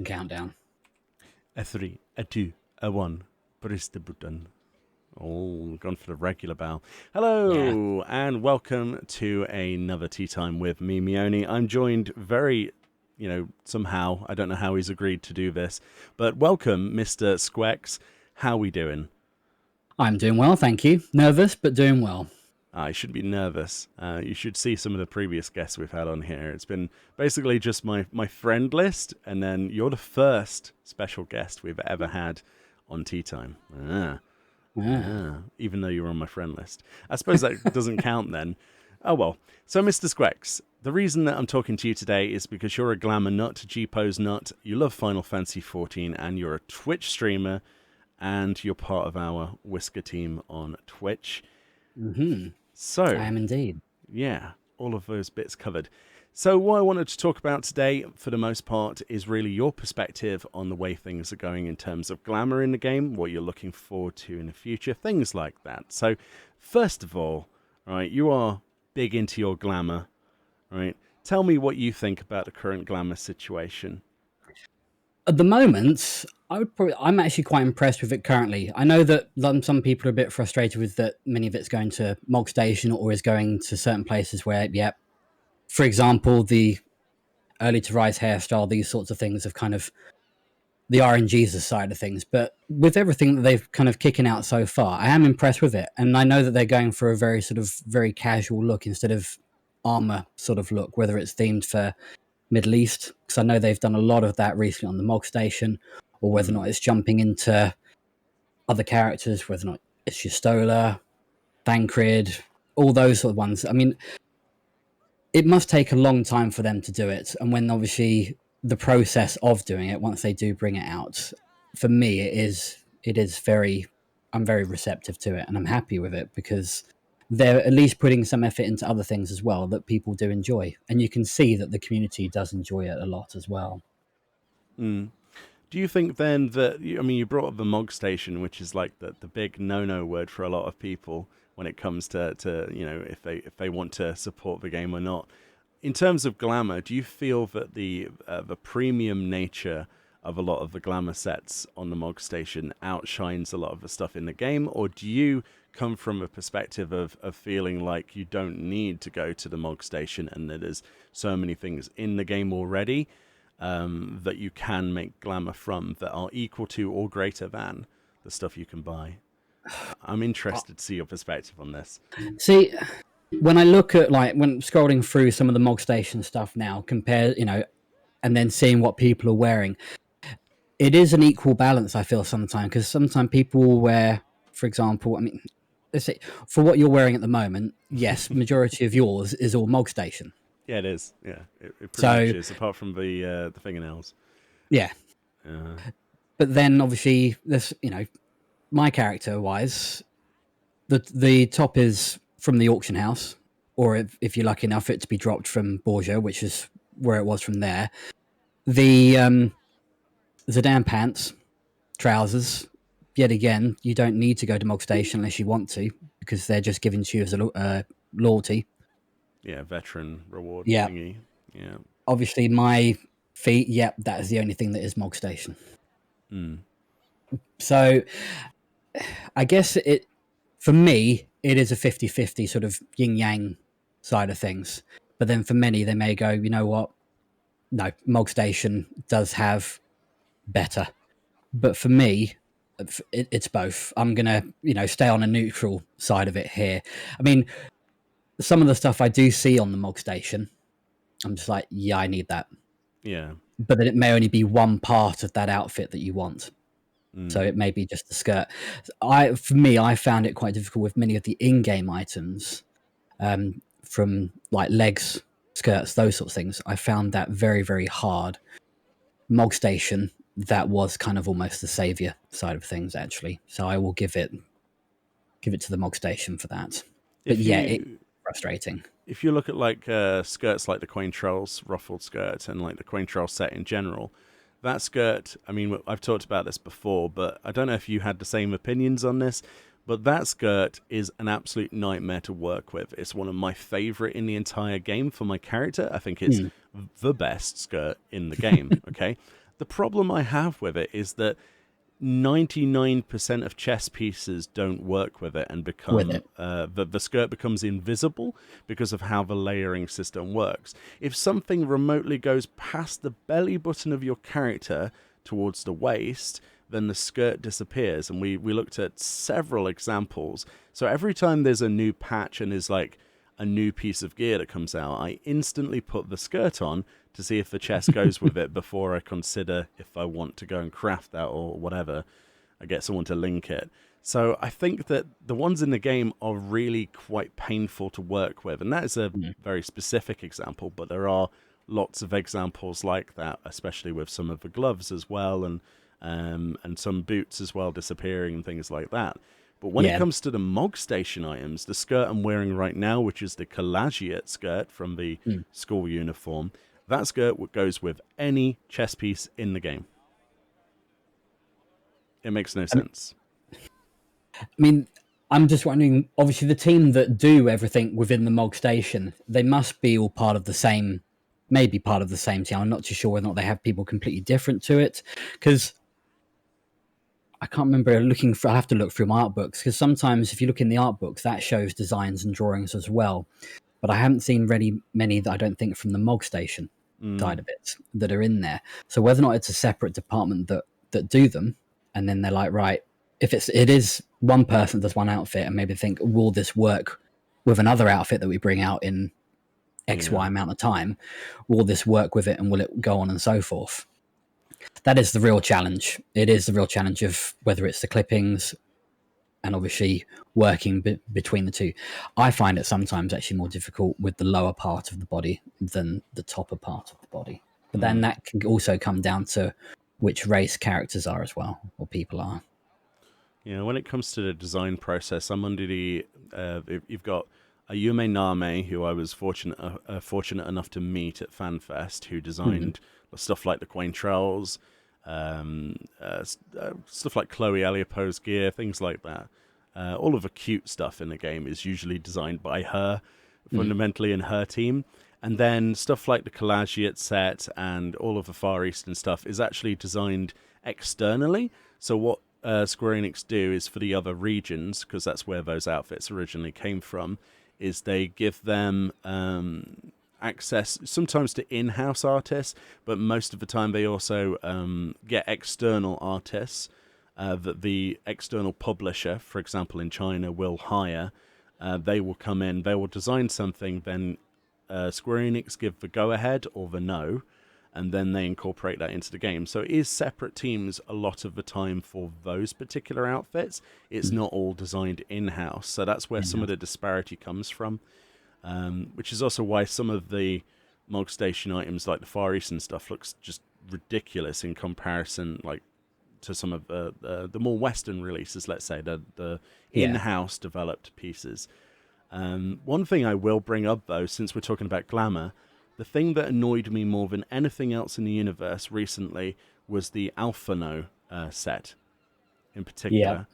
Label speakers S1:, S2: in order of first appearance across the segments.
S1: countdown.
S2: A 3, a 2, a 1. Press the button. Oh, gone for the regular bow. Hello, and welcome to another Tea Time with me, Meoni. I'm joined very, somehow, I don't know how he's agreed to do this, but welcome, Mr. Squex. How we doing?
S1: I'm doing well, thank you. Nervous, but doing well.
S2: You shouldn't be nervous. You should see some of the previous guests we've had on here. It's been basically just my friend list, and then you're the first special guest we've ever had on Tea Time. Even though you're on my friend list. I suppose that doesn't count then. Oh well. So, Mr. Squex, the reason that I'm talking to you today is because you're a Glamour nut, G-Pose nut, you love Final Fantasy XIV, and you're a Twitch streamer, and you're part of our Whisker team on Twitch.
S1: Mm-hmm.
S2: So,
S1: I am indeed.
S2: Yeah, all of those bits covered. So what I wanted to talk about today, for the most part, is really your perspective on the way things are going in terms of glamour in the game, what you're looking forward to in the future, things like that. So, first of all, right, you are big into your glamour, right? Tell me what you think about the current glamour situation.
S1: At the moment, I'm actually quite impressed with it currently. I know that some people are a bit frustrated with that many of it's going to Mog Station or is going to certain places where, for example, the early to rise hairstyle, these sorts of things have kind of the RNG's side of things. But with everything that they've kind of kicking out so far, I am impressed with it. And I know that they're going for a very casual look instead of armor sort of look, whether it's themed for Middle East, because I know they've done a lot of that recently on the Mog Station, or whether or not it's jumping into other characters, whether or not it's Justola, Thancred, all those sort of ones. I mean, it must take a long time for them to do it, and when obviously the process of doing it, once they do bring it out, for me it is very, I'm very receptive to it, and I'm happy with it because they're at least putting some effort into other things as well that people do enjoy, and you can see that the community does enjoy it a lot as well.
S2: Do you think then that, you brought up the Mog Station, which is like the big no-no word for a lot of people when it comes to if they want to support the game or not. In terms of glamour, do you feel that the premium nature of a lot of the glamour sets on the Mog Station outshines a lot of the stuff in the game, or do you come from a perspective of feeling like you don't need to go to the Mog Station and that there's so many things in the game already that you can make glamour from that are equal to or greater than the stuff you can buy? I'm interested to see your perspective on this.
S1: See, when I look at when scrolling through some of the Mog Station stuff now, compare, and then seeing what people are wearing, it is an equal balance, I feel, sometimes, because sometimes people will wear, for example, let's say, for what you're wearing at the moment, yes, majority of yours is all Mog Station.
S2: Yeah, it is. Yeah, it pretty much is, apart from the fingernails.
S1: Yeah. But then, obviously, this, my character-wise, the top is from the auction house, or if you're lucky enough, it to be dropped from Borgia, which is where it was from there. The Zidane pants, trousers, yet again, you don't need to go to Mog Station unless you want to, because they're just given to you as a loyalty.
S2: Yeah, veteran reward
S1: Yeah.
S2: thingy. Yeah.
S1: Obviously, my feet, that is the only thing that is Mog Station. So, I guess for me, it is a 50-50 sort of yin-yang side of things. But then for many, they may go, you know what? No, Mog Station does have better. But for me, it's both. I'm going to, stay on a neutral side of it here. I mean, some of the stuff I do see on the Mog Station, I'm just like, yeah, I need that.
S2: Yeah.
S1: But then it may only be one part of that outfit that you want. So it may be just the skirt. For me, I found it quite difficult with many of the in-game items, from like legs, skirts, those sorts of things. I found that very, very hard. Mog Station, that was kind of almost the savior side of things, actually. So I will give it to the Mog Station for that. But it's frustrating.
S2: If you look at like skirts like the Quain Trolls ruffled skirt and like the Quain Troll set in general, that skirt, I mean, I've talked about this before, but I don't know if you had the same opinions on this, but that skirt is an absolute nightmare to work with. It's one of my favorite in the entire game for my character. I think it's the best skirt in the game, okay? The problem I have with it is that 99% of chess pieces don't work with it and
S1: with
S2: become
S1: it.
S2: the skirt becomes invisible because of how the layering system works. If something remotely goes past the belly button of your character towards the waist, then the skirt disappears. And we looked at several examples. So every time there's a new patch and is like a new piece of gear that comes out, I instantly put the skirt on to see if the chest goes with it before I consider if I want to go and craft that or whatever. I get someone to link it. So I think that the ones in the game are really quite painful to work with. And that is a
S1: Mm.
S2: very specific example, but there are lots of examples like that, especially with some of the gloves as well, and some boots as well disappearing and things like that. But when it
S1: Yeah.
S2: comes to the Mog Station items, the skirt I'm wearing right now, which is the Collagiate skirt from the
S1: Mm.
S2: school uniform, that skirt goes with any chess piece in the game. It makes no
S1: I mean,
S2: sense.
S1: I mean, I'm just wondering. Obviously, the team that do everything within the Mog Station, they must be all part of the same, maybe part of the same team. I'm not too sure whether or not they have people completely different to it, because I can't remember looking for. I have to look through my art books because sometimes if you look in the art books, that shows designs and drawings as well. But I haven't seen really many that I don't think from the Mog Station side
S2: Mm,
S1: of it that are in there. So whether or not it's a separate department that do them, and then they're like, right, if it is one person does one outfit, and maybe think, will this work with another outfit that we bring out in X
S2: yeah.
S1: Y amount of time? Will this work with it, and will it go on and so forth? That is the real challenge. It is the real challenge of whether it's the clippings and obviously working between the two. I find it sometimes actually more difficult with the lower part of the body than the topper part of the body. But then
S2: Mm.
S1: that can also come down to which race characters are as well, or people are.
S2: Yeah, when it comes to the design process, I'm under the. You've got Ayume Name, who I was fortunate enough to meet at FanFest, who
S1: Mm.
S2: designed stuff like the Quaintrells, stuff like Chloe Aliopo's gear, things like that. All of the cute stuff in the game is usually designed by her,
S1: Mm.
S2: fundamentally in her team. And then stuff like the Collagiate set and all of the Far Eastern stuff is actually designed externally. So what Square Enix do is for the other regions, because that's where those outfits originally came from, is they give them access sometimes to in-house artists, but most of the time they also get external artists that the external publisher, for example in China, will hire. They will come in, they will design something, then Square Enix give the go-ahead or the no, and then they incorporate that into the game. So it is separate teams a lot of the time for those particular outfits. It's
S1: Mm.
S2: not all designed in-house. So that's where some of
S1: In-house.
S2: the disparity comes from, which is also why some of the Mog Station items like the Far Eastern stuff looks just ridiculous in comparison, like to some of the more Western releases, let's say, the
S1: Yeah.
S2: in-house developed pieces. One thing I will bring up, though, since we're talking about Glamour, the thing that annoyed me more than anything else in the universe recently was the Alphano set in
S1: Yeah.
S2: particular.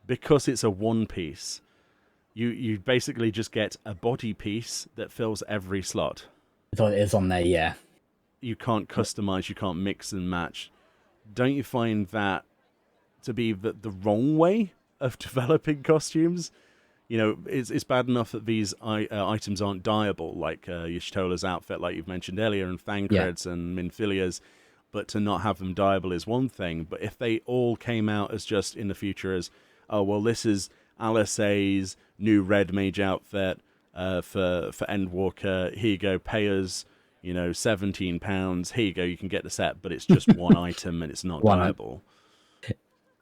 S2: Because it's a one piece, you basically just get a body piece that fills every slot.
S1: So it is on there. Yeah.
S2: You can't customize, you can't mix and match. Don't you find that to be the wrong way of developing costumes? You know, it's bad enough that these items aren't dyeable, like Yishtola's outfit, like you've mentioned earlier, and
S1: Yeah.
S2: Thancred's and Minfilia's, but to not have them dyeable is one thing. But if they all came out as just in the future as, oh, well, this is Alice A's new red mage outfit for Endwalker, here you go, pay us, £17, here you go, you can get the set, but it's just one item and it's not
S1: One.
S2: dyeable.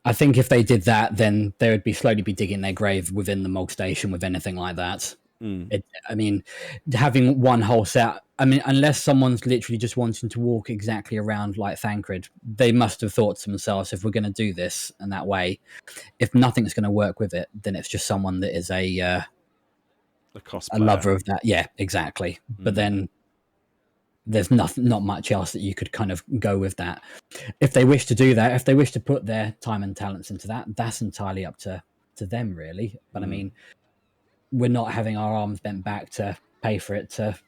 S1: I think if they did that, then they would be slowly be digging their grave within the Mog Station with anything like that.
S2: Mm,
S1: I mean, having one whole set. I mean, unless someone's literally just wanting to walk exactly around like Thancred, they must have thought to themselves, if we're going to do this in that way, if nothing's going to work with it, then it's just someone that is
S2: a
S1: a
S2: cosplayer.
S1: lover of that. Yeah, exactly. But
S2: Mm,
S1: then there's not much else that you could kind of go with that. If they wish to do that, if they wish to put their time and talents into that, that's entirely up to them, really. But I
S2: mm.
S1: mean, we're not having our arms bent back to pay for it to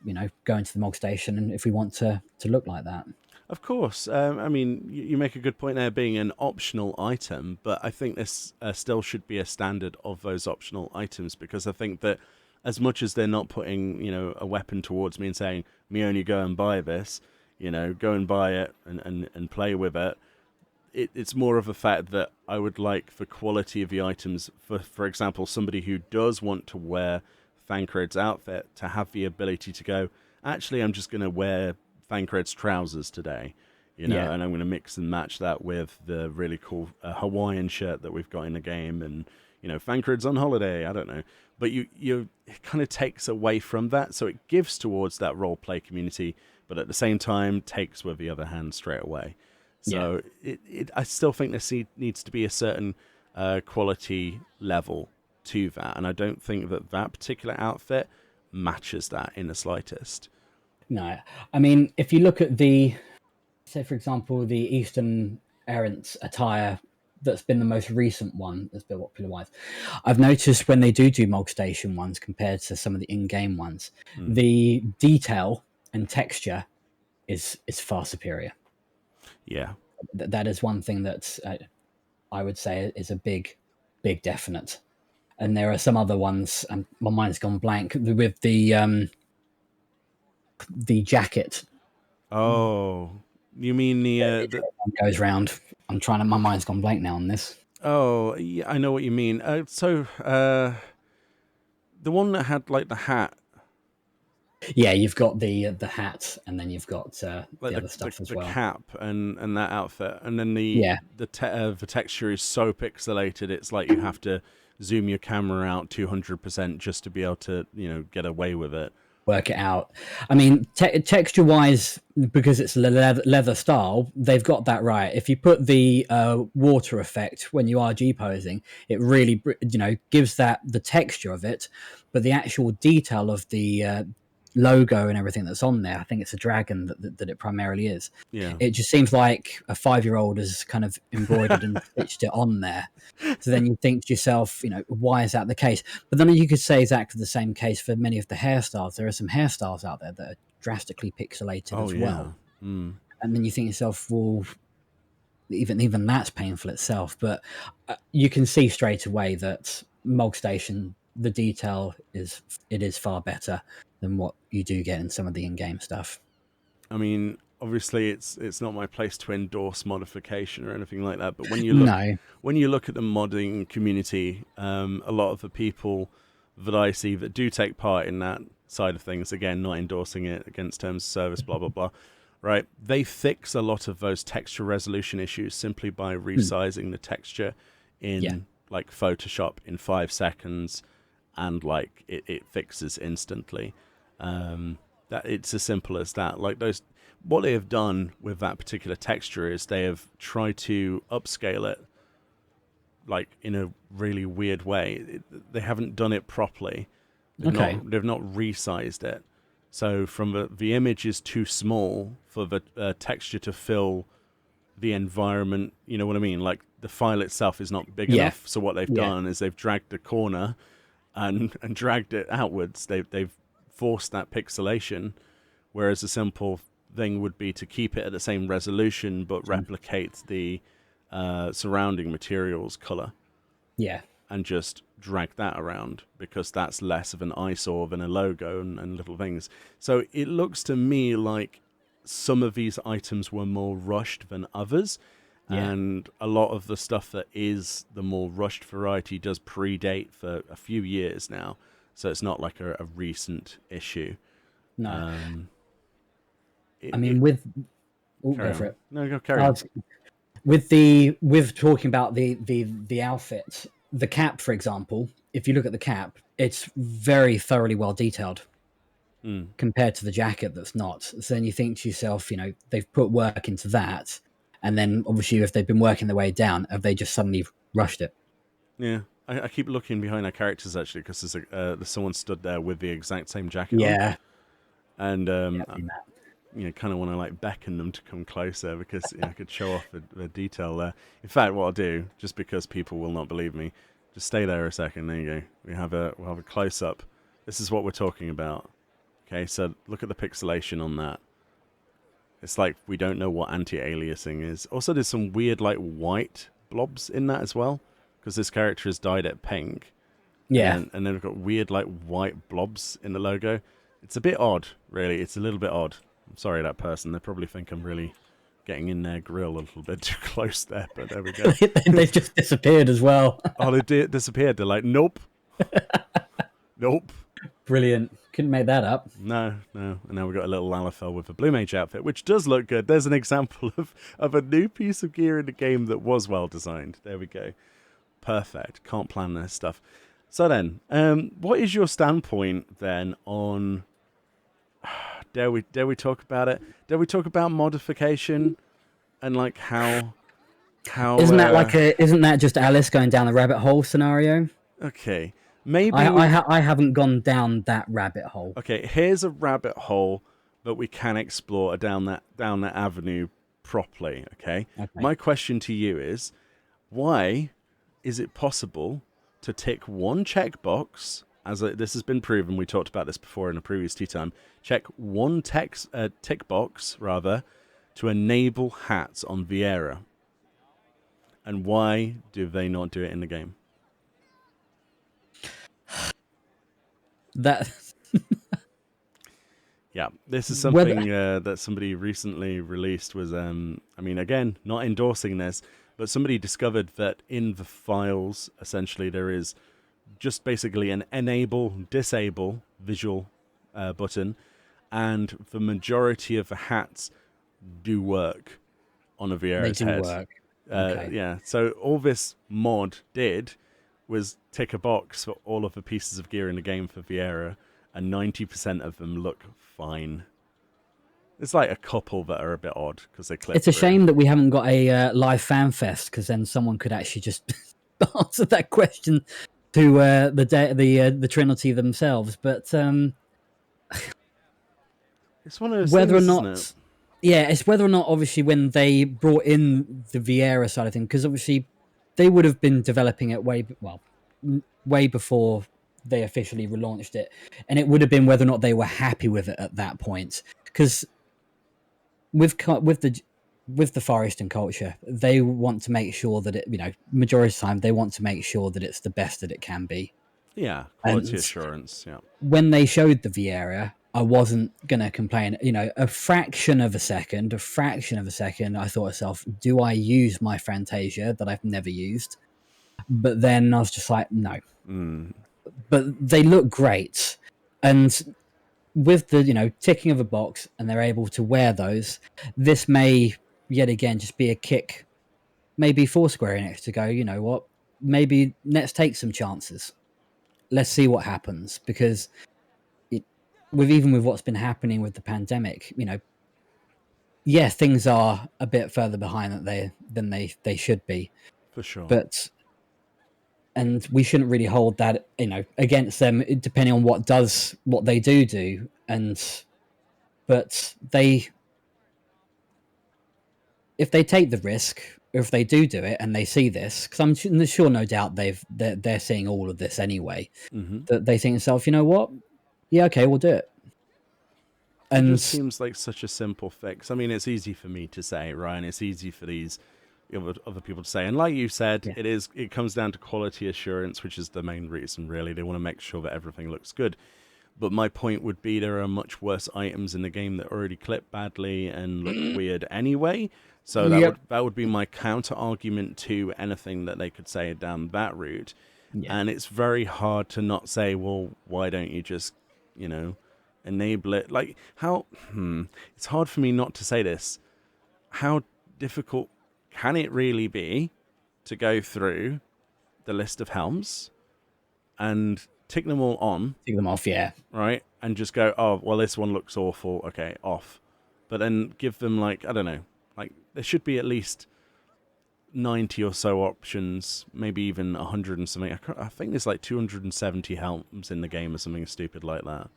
S1: go into the Mog Station, and if we want to look like that.
S2: Of course. I mean, you make a good point there being an optional item, but I think this still should be a standard of those optional items because I think that as much as they're not putting, a weapon towards me and saying, Meoni, go and buy this, go and buy it and play with it, it's more of a fact that I would like the quality of the items, for example, somebody who does want to wear Thancred's outfit to have the ability to go, actually, I'm just going to wear Thancred's trousers today,
S1: Yeah,
S2: and I'm going to mix and match that with the really cool Hawaiian shirt that we've got in the game, and Thancred's on holiday. I don't know, but it kind of takes away from that, so it gives towards that role play community, but at the same time takes with the other hand straight away.
S1: yeah.
S2: So I still think there needs to be a certain quality level to that, and I don't think that particular outfit matches that in the slightest.
S1: No, I mean, if you look at the, say, for example, the Eastern Errant's attire that's been the most recent one that's been popular wise, I've noticed when they do Mog Station ones compared to some of the in-game ones,
S2: Mm.
S1: the detail and texture is far superior.
S2: Yeah.
S1: That is one thing that I would say is a big definite. And there are some other ones, and my mind's gone blank with the jacket
S2: Oh, you mean the
S1: goes round. I'm trying to. My mind's gone blank now on this.
S2: oh, yeah, I know what you mean. The one that had like the hat,
S1: Yeah, you've got the hat, and then you've got
S2: like
S1: the other stuff as
S2: the
S1: well.
S2: cap and that outfit, and then
S1: Yeah,
S2: the texture is so pixelated. It's like you have to zoom your camera out 200% just to be able to get away with it.
S1: work it out. I mean, texture wise, because it's leather style, they've got that right. If you put the water effect when you are G posing, it really gives that the texture of it, but the actual detail of the logo and everything that's on there, I think it's a dragon that it primarily is.
S2: Yeah.
S1: It just seems like a 5-year-old has kind of embroidered and stitched it on there. So then you think to yourself, why is that the case? But then you could say exactly the same case for many of the hairstyles. There are some hairstyles out there that are drastically pixelated
S2: Oh
S1: as well.
S2: yeah. Mm.
S1: And then you think to yourself, well, even that's painful itself. But you can see straight away that Mog Station, the detail is far better than what you do get in some of the in-game stuff.
S2: I mean, obviously, it's not my place to endorse modification or anything like that. But
S1: No,
S2: when you look at the modding community, a lot of the people that I see that do take part in that side of things, again, not endorsing it against terms of service, blah blah blah. Right, they fix a lot of those texture resolution issues simply by resizing the texture
S1: yeah,
S2: in like Photoshop in 5 seconds, and like it fixes instantly. That it's as simple as that. Like those, what they have done with that particular texture is they have tried to upscale it, like in a really weird way. They haven't done it properly.
S1: okay,
S2: They've not resized it. So from the image is too small for the texture to fill the environment. You know what I mean? Like the file itself is not big
S1: yeah,
S2: enough. So what they've
S1: yeah,
S2: done is they've dragged the corner and dragged it outwards. They've forced that pixelation, whereas a simple thing would be to keep it at the same resolution but replicate the surrounding materials color
S1: yeah,
S2: and just drag that around because that's less of an eyesore than a logo and little things. So it looks to me like some of these items were more rushed than others,
S1: yeah.
S2: and a lot of the stuff that is the more rushed variety does predate for a few years now, so it's not like a recent issue.
S1: No,
S2: um
S1: I
S2: it
S1: mean with
S2: Carry
S1: go for
S2: on.
S1: it.
S2: No, go carry
S1: Uh,
S2: on.
S1: with talking about the outfit, the cap, for example. If you look at the cap, it's very thoroughly well detailed
S2: Mm.
S1: compared to the jacket that's not. So then you think to yourself, they've put work into that, and then obviously if they've been working their way down, have they just suddenly rushed it?
S2: Yeah, I keep looking behind our characters actually because there's someone stood there with the exact same jacket on,
S1: Yeah,
S2: and
S1: yeah, I've seen that.
S2: kind of want to like beckon them to come closer because I could show off the detail there. In fact, what I'll do, just because people will not believe me, just stay there a second. There you go. We'll have a close up. This is what we're talking about. Okay, so look at the pixelation on that. It's like we don't know what anti-aliasing is. Also, there's some weird like white blobs in that as well, because this character is dyed at pink,
S1: Yeah.
S2: and then we've got weird like white blobs in the logo. It's a bit odd, really. It's a little bit odd. I'm sorry, that person. They probably think I'm really getting in their grill a little bit too close there, but there we go.
S1: They've just disappeared as well.
S2: Oh, disappeared. They're like, nope, nope.
S1: Brilliant. Couldn't make that up.
S2: No, no. And now we've got a little Lalafell with a Blue Mage outfit, which does look good. There's an example of a new piece of gear in the game that was well designed. There we go. Perfect. Can't plan this stuff. So then, what is your standpoint then on... Dare we talk about it? Dare we talk about modification and like how
S1: isn't that just Alice going down the rabbit hole scenario?
S2: Okay. Maybe
S1: I haven't gone down that rabbit hole.
S2: Okay, here's a rabbit hole that we can explore down that avenue properly, okay? My question to you is, why is it possible to tick one checkbox, this has been proven, we talked about this before in a previous tea time, check one tick box, rather, to enable hats on Viera? And why do they not do it in the game?
S1: That
S2: Yeah, this is something that somebody recently released was, I mean, again, not endorsing this, but somebody discovered that in the files, essentially, there is just basically an disable visual button, and the majority of the hats do work on a Viera's head.
S1: Work. Okay.
S2: Yeah, so all this mod did was tick a box for all of the pieces of gear in the game for Viera, and 90% of them look fine. It's like a couple that are a bit odd because they clip.
S1: It's a shame that we haven't got a live fan fest, because then someone could actually just answer that question to the Trinity themselves. But
S2: it's one of those
S1: whether
S2: things,
S1: or not,
S2: isn't it?
S1: yeah, it's whether or not obviously when they brought in the Viera side of things, because obviously they would have been developing it way before they officially relaunched it, and it would have been whether or not they were happy with it at that point. Because with the Far Eastern culture, they want to make sure that it, majority of the time they want to make sure that it's the best that it can be.
S2: Yeah, quality assurance. Yeah.
S1: When they showed the Viera, I wasn't gonna complain. A fraction of a second, I thought to myself, do I use my Fantasia that I've never used? But then I was just like, no. But they look great, and with the ticking of a box, and they're able to wear those, this may yet again just be a kick, maybe for Square Enix to go, you know what, maybe let's take some chances, let's see what happens. Because with what's been happening with the pandemic, yeah, things are a bit further behind than they should be,
S2: for sure.
S1: And we shouldn't really hold that against them, depending on what they do. But if they take the risk, or if they do it and they see this, because I'm sure no doubt they're seeing all of this anyway, that they think to themselves, you know what, yeah, okay, we'll do it.
S2: And it just seems like such a simple fix. I mean, it's easy for me to say, Ryan. It's easy for these other people to say. And like you said, it comes down to quality assurance, which is the main reason, really. They want to make sure that everything looks good. But my point would be there are much worse items in the game that already clip badly and look weird anyway. So that would be my counter argument to anything that they could say down that route. Yeah. And it's very hard to not say, well, why don't you just, enable it? Like, how... It's hard for me not to say this. How difficult can it really be to go through the list of helms and tick them all on?
S1: Tick them off, yeah.
S2: Right? And just go, oh, well, this one looks awful. Okay, off. But then give them, like, I don't know. Like, there should be at least 90 or so options, maybe even 100 and something. I think there's like 270 helms in the game or something stupid like that.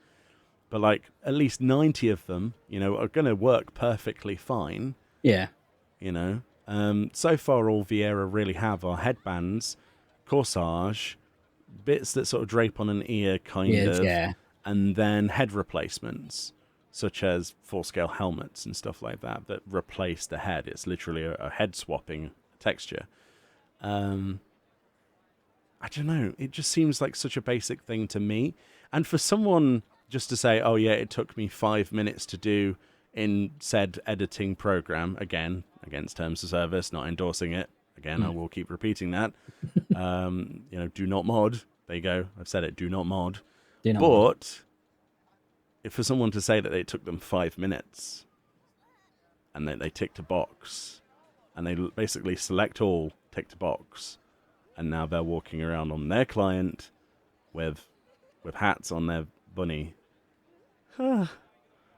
S2: But, like, at least 90 of them, are going to work perfectly fine.
S1: Yeah.
S2: So far, all Viera really have are headbands, corsage, bits that sort of drape on an ear, kind of,
S1: yeah,
S2: and then head replacements. such as full-scale helmets and stuff like that that replace the head. It's literally a head swapping texture. I don't know. It just seems like such a basic thing to me. And for someone just to say, oh, yeah, it took me 5 minutes to do in said editing program, again, against terms of service, not endorsing it. Again, I will keep repeating that. Do not mod. There you go. I've said it. Do not mod.
S1: Do not mod.
S2: But if for someone to say that it took them 5 minutes and then they ticked a box and they basically select all, ticked a box, and now they're walking around on their client with hats on their bunny.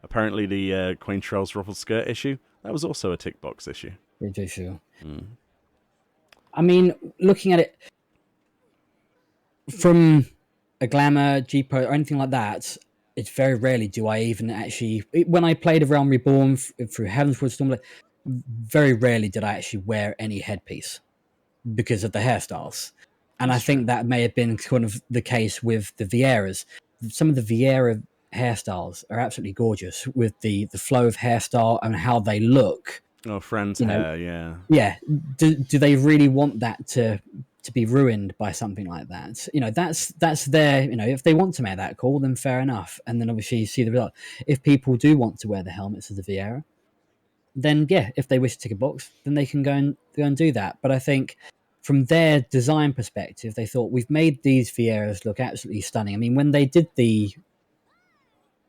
S2: Apparently the Queen Trell's ruffled skirt issue, that was also a tick box issue.
S1: Pretty sure. I mean, looking at it from a Glamour, G-Pro, or anything like that, it's very rarely do I even actually... When I played A Realm Reborn through Heavensward Storm, very rarely did I actually wear any headpiece because of the hairstyles. And I think that may have been kind of the case with the Vieras. Some of the Viera hairstyles are absolutely gorgeous with the flow of hairstyle and how they look.
S2: Oh, Fran's hair, yeah.
S1: Yeah. Do they really want that to be ruined by something like that? That's their, if they want to make that call, then fair enough. And then obviously you see the result. If people do want to wear the helmets of the Viera, then yeah, if they wish to tick a box, then they can go and do that. But I think from their design perspective, they thought, we've made these Vieras look absolutely stunning. I mean, when they did the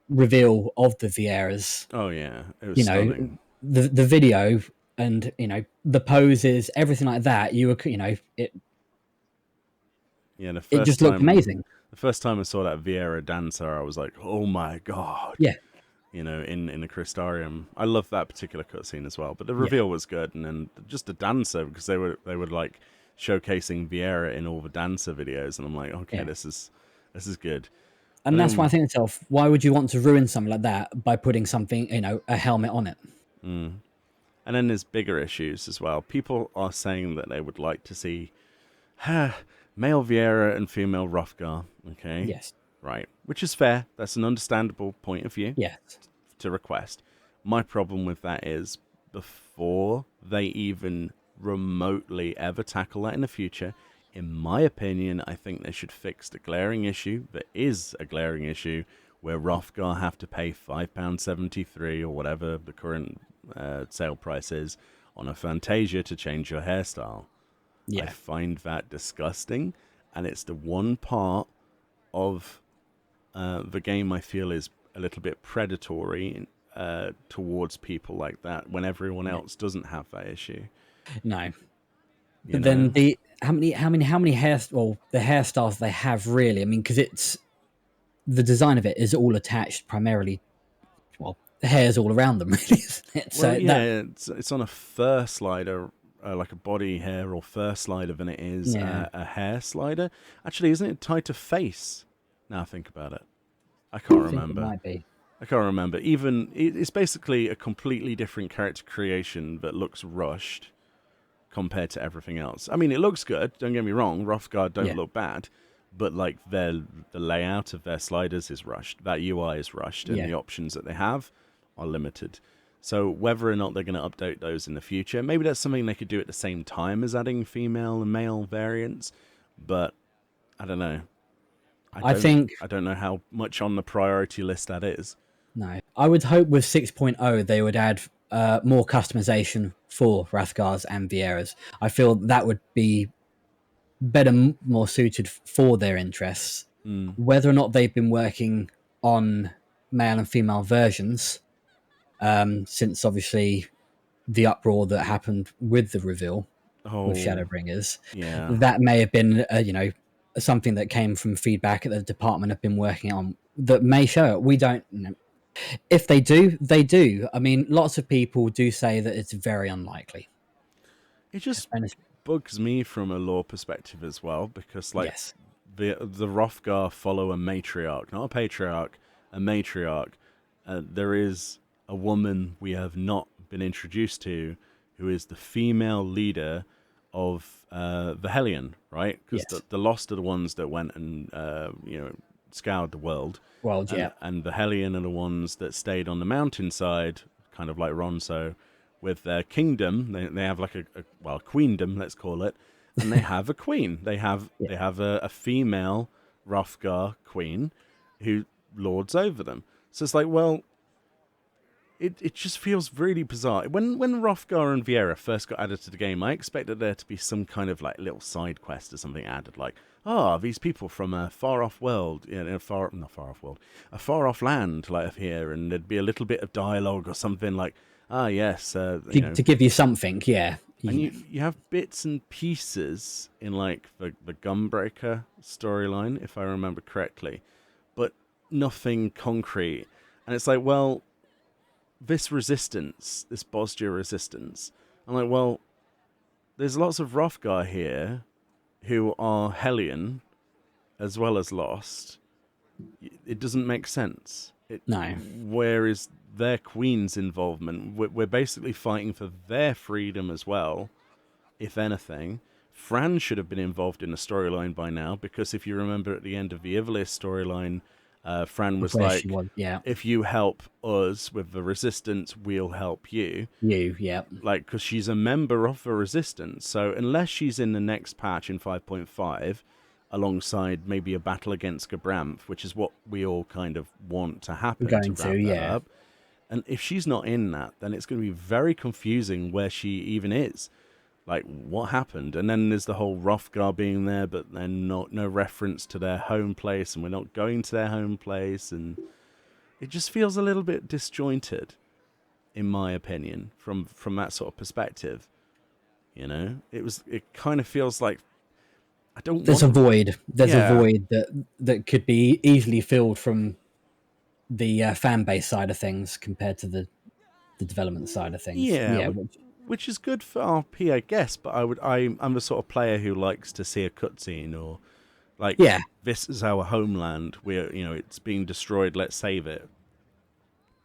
S1: reveal of the Vieras,
S2: oh yeah, it was stunning.
S1: The video and the poses, everything like that, you were it.
S2: Yeah,
S1: it just looked amazing.
S2: The first time I saw that Viera dancer, I was like, oh my god.
S1: Yeah.
S2: In the Crystarium. I love that particular cutscene as well. But the reveal was good, and then just the dancer, because they were like showcasing Viera in all the dancer videos, and I'm like, okay, this is good.
S1: And that's why I think to myself, why would you want to ruin something like that by putting something, a helmet on it?
S2: And then there's bigger issues as well. People are saying that they would like to see male Viera and female Hrothgar. Okay.
S1: Yes.
S2: Right. Which is fair. That's an understandable point of view.
S1: Yes.
S2: To request. My problem with that is, before they even remotely ever tackle that in the future, in my opinion, I think they should fix the glaring issue that is a glaring issue, where Hrothgar have to pay £5.73 or whatever the current sale price is on a Fantasia to change your hairstyle. Yeah. I find that disgusting, and it's the one part of the game I feel is a little bit predatory towards people like that when everyone else doesn't have that issue.
S1: No. But then the how many the hairstyles they have, really, I mean, because it's the design of it is all attached primarily, the hairs all around them, really, isn't it?
S2: Well, so it's on a fur slider, like a body hair or fur slider, than it is a hair slider. Actually, isn't it tied to face? Now I think about it, I can't remember.
S1: It might be.
S2: I can't remember. Even it's basically a completely different character creation that looks rushed compared to everything else. I mean, it looks good. Don't get me wrong. Hrothgar don't look bad, but like the layout of their sliders is rushed. That UI is rushed, and the options that they have are limited. So whether or not they're going to update those in the future, maybe that's something they could do at the same time as adding female and male variants. But I don't know. I don't know how much on the priority list that is.
S1: No, I would hope with 6.0 they would add more customization for Hrothgars and Vieras. I feel that would be better, more suited for their interests. Whether or not they've been working on male and female versions since obviously the uproar that happened with the reveal with Shadowbringers, that may have been something that came from feedback that the department have been working on that may show it. We don't know. If they do, they do. I mean, lots of people do say that it's very unlikely.
S2: It just bugs me from a lore perspective as well, because the Hrothgar follow a matriarch, not a patriarch, a matriarch. There is a woman we have not been introduced to, who is the female leader of the Hellion, right? Because the Lost are the ones that went and scoured the world,
S1: World, yeah.
S2: and the Hellion are the ones that stayed on the mountainside, kind of like Ronso, with their kingdom. They have like a queendom, let's call it, and they have a queen.
S1: Yeah.
S2: They have a female Hrothgar queen who lords over them. So it's like, well, it just feels really bizarre. When Hrothgar and Viera first got added to the game, I expected there to be some kind of like little side quest or something added, like, these people from a far off world, not far off world, a far off land, like here, and there'd be a little bit of dialogue or something like, yes,
S1: To give you something, yeah.
S2: and you have bits and pieces in like the Gunbreaker storyline, if I remember correctly, but nothing concrete. And it's like, well, this resistance, this Bosgia resistance, I'm like, well, there's lots of Hrothgar here who are Hellion as well as Lost. It doesn't make sense.
S1: No.
S2: Where is their queen's involvement? We're basically fighting for their freedom as well, if anything. Fran should have been involved in the storyline by now, because if you remember at the end of the Ivalice storyline, Fran was
S1: Where she
S2: like,
S1: was, yeah.
S2: if you help us with the resistance, we'll help you.
S1: Yeah.
S2: Like, because she's a member of the resistance. So unless she's in the next patch in 5.5, alongside maybe a battle against Gabranth, which is what we all kind of want to
S1: We're
S2: happen to
S1: going to,
S2: wrap that
S1: yeah.
S2: up. And if she's not in that, then it's going to be very confusing where she even is. Like, what happened? And then there's the whole Hrothgar being there, but then no reference to their home place, and we're not going to their home place, and it just feels a little bit disjointed, in my opinion, from that sort of perspective. You know, it kind of feels like I don't
S1: There's
S2: want.
S1: a void. There's a
S2: Yeah,
S1: void that could be easily filled from the fan base side of things compared to the development side of things.
S2: yeah,
S1: Yeah.
S2: which is good for RP, I guess. But I'm the sort of player who likes to see a cutscene, or like,
S1: Yeah.
S2: this is our homeland. We're, it's being destroyed. Let's save it.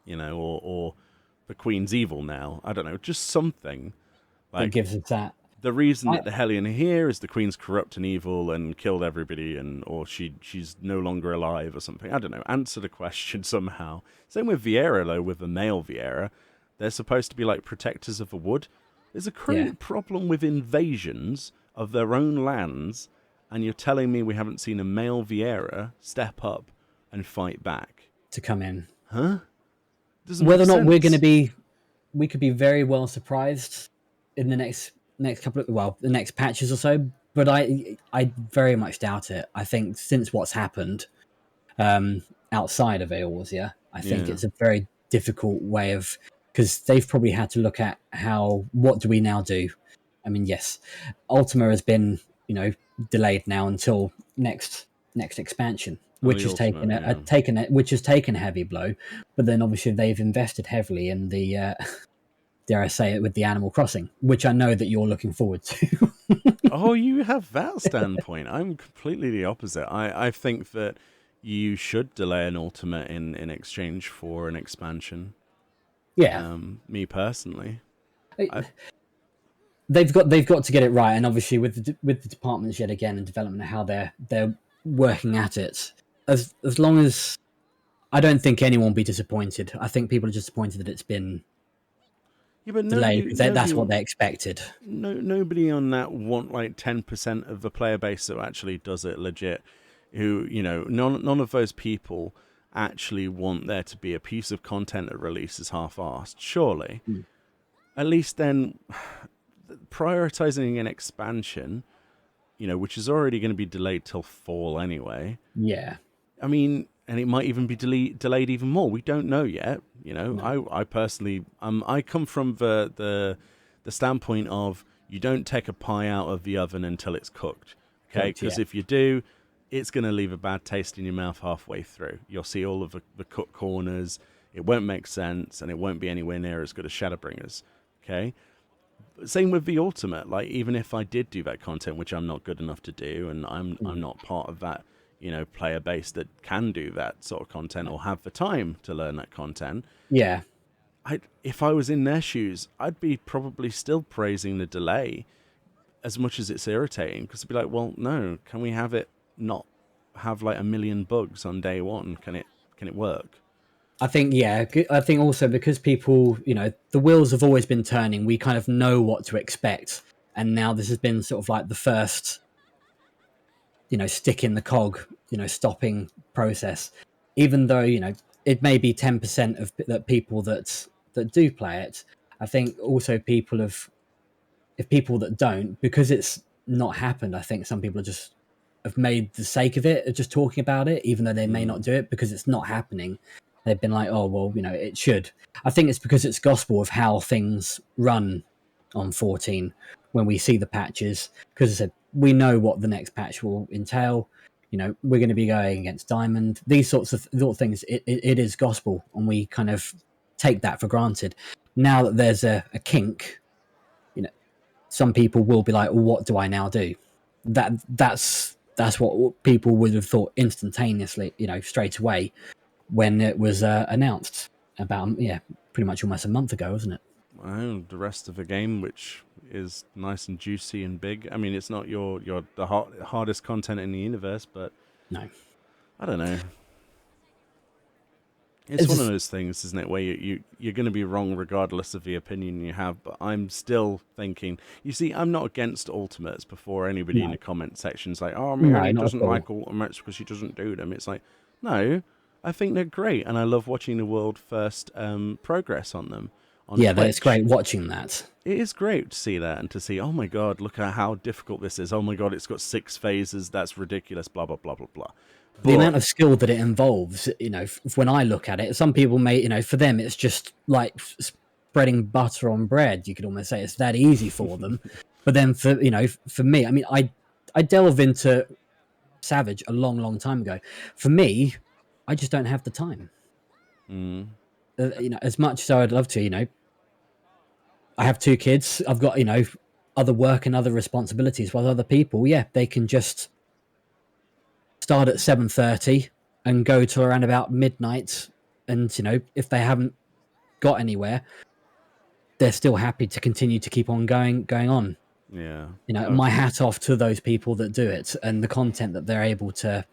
S2: Or the Queen's evil now. I don't know, just something
S1: That
S2: like
S1: gives us that.
S2: the reason
S1: I,
S2: that the Hellion are here is the Queen's corrupt and evil and killed everybody, or she's no longer alive or something. I don't know. Answer the question somehow. Same with Viera though. With the male Viera, they're supposed to be like protectors of the wood. There's a
S1: yeah.
S2: current problem with invasions of their own lands, and you're telling me we haven't seen a male Viera step up and fight back?
S1: To come in.
S2: Huh? Doesn't
S1: Whether
S2: make
S1: or not we're going to
S2: sense.
S1: be, we could be very well surprised in the next couple of, well, the next patches or so. But I very much doubt it. I think since what's happened outside of Eorzea, yeah, I think
S2: Yeah.
S1: it's a very difficult way of, because they've probably had to look at what do we now do. I mean, yes, Ultima has been delayed now until next expansion,
S2: Oh,
S1: which
S2: the
S1: has taken
S2: ultimate, yeah.
S1: which has taken a heavy blow. But then obviously they've invested heavily in the dare I say it, with the Animal Crossing, which I know that you're looking forward to.
S2: Oh, you have that standpoint. I'm completely the opposite. I think that you should delay an ultimate in exchange for an expansion.
S1: Yeah,
S2: Me personally. I
S1: they've got to get it right, and obviously with the departments yet again and development, how they're working at it. As long as I don't think anyone will be disappointed. I think people are disappointed that it's been
S2: Yeah, but
S1: delayed because that's what they expected.
S2: nobody on that want like 10% of the player base that actually does it legit. Who, none of those people actually want there to be a piece of content that releases half-assed. Surely,
S1: Mm.
S2: at least then prioritizing an expansion, which is already going to be delayed till fall anyway.
S1: Yeah,
S2: I mean, and it might even be delayed even more. We don't know yet.
S1: no,
S2: I personally, I come from the standpoint of you don't take a pie out of the oven until it's cooked. Okay,
S1: cooked. Yeah,
S2: because if you do, it's going to leave a bad taste in your mouth halfway through. You'll see all of the cut corners. It won't make sense, and it won't be anywhere near as good as Shadowbringers. Okay, same with the ultimate. Like, even if I did do that content, which I'm not good enough to do, and I'm
S1: mm.
S2: not part of that player base that can do that sort of content or have the time to learn that content,
S1: Yeah.
S2: if I was in their shoes, I'd be probably still praising the delay as much as it's irritating, because I'd be like, well, no, can we have it not have like a million bugs on day one? Can it work?
S1: I think, yeah, I think also because people, the wheels have always been turning, we kind of know what to expect. And now this has been sort of like the first, stick in the cog, stopping process. Even though, it may be 10% of the people that do play it, I think also if people that don't, because it's not happened, I think some people are just have made the sake of it, of just talking about it, even though they may not
S2: Mm,
S1: do it because it's not happening. They've been like, oh, well, it should. I think it's because it's gospel of how things run on 14 when we see the patches. Because I said, we know what the next patch will entail. We're going to be going against Diamond. These sorts of things, it is gospel, and we kind of take that for granted. Now that there's a kink, some people will be like, well, what do I now do? That's what people would have thought instantaneously, straight away when it was announced about pretty much almost a month ago, wasn't it?
S2: well, the rest of the game, which is nice and juicy and big. I mean, it's not your the hardest content in the universe, but
S1: No,
S2: I don't know. It's
S1: it's
S2: one of
S1: just,
S2: those things, isn't it, where you're going to be wrong regardless of the opinion you have. But I'm still thinking. You see, I'm not against ultimates. Before anybody in
S1: no,
S2: the comment section's like, "Oh,
S1: no,
S2: Meoni
S1: not at
S2: doesn't
S1: all.
S2: like ultimates because she doesn't do them." It's like, no, I think they're great, and I love watching the world first progress on them on
S1: Yeah, it's
S2: Twitch.
S1: great watching that.
S2: It is great to see that and to see, oh my god, look at how difficult this is. Oh my god, it's got 6 phases. That's ridiculous. Blah blah blah blah blah.
S1: The
S2: But
S1: amount of skill that it involves, when I look at it, some people may, for them, it's just like spreading butter on bread. You could almost say it's that easy for them. But then for me, I mean, I delve into Savage a long, long time ago. For me, I just don't have the time.
S2: mm,
S1: As much as I'd love to, I have 2 kids. I've got, other work and other responsibilities. While other people, yeah, they can just start at 7:30 and go till around about midnight. And if they haven't got anywhere, they're still happy to continue to keep on going on.
S2: yeah,
S1: My hat off to those people that do it, and the content that they're able to,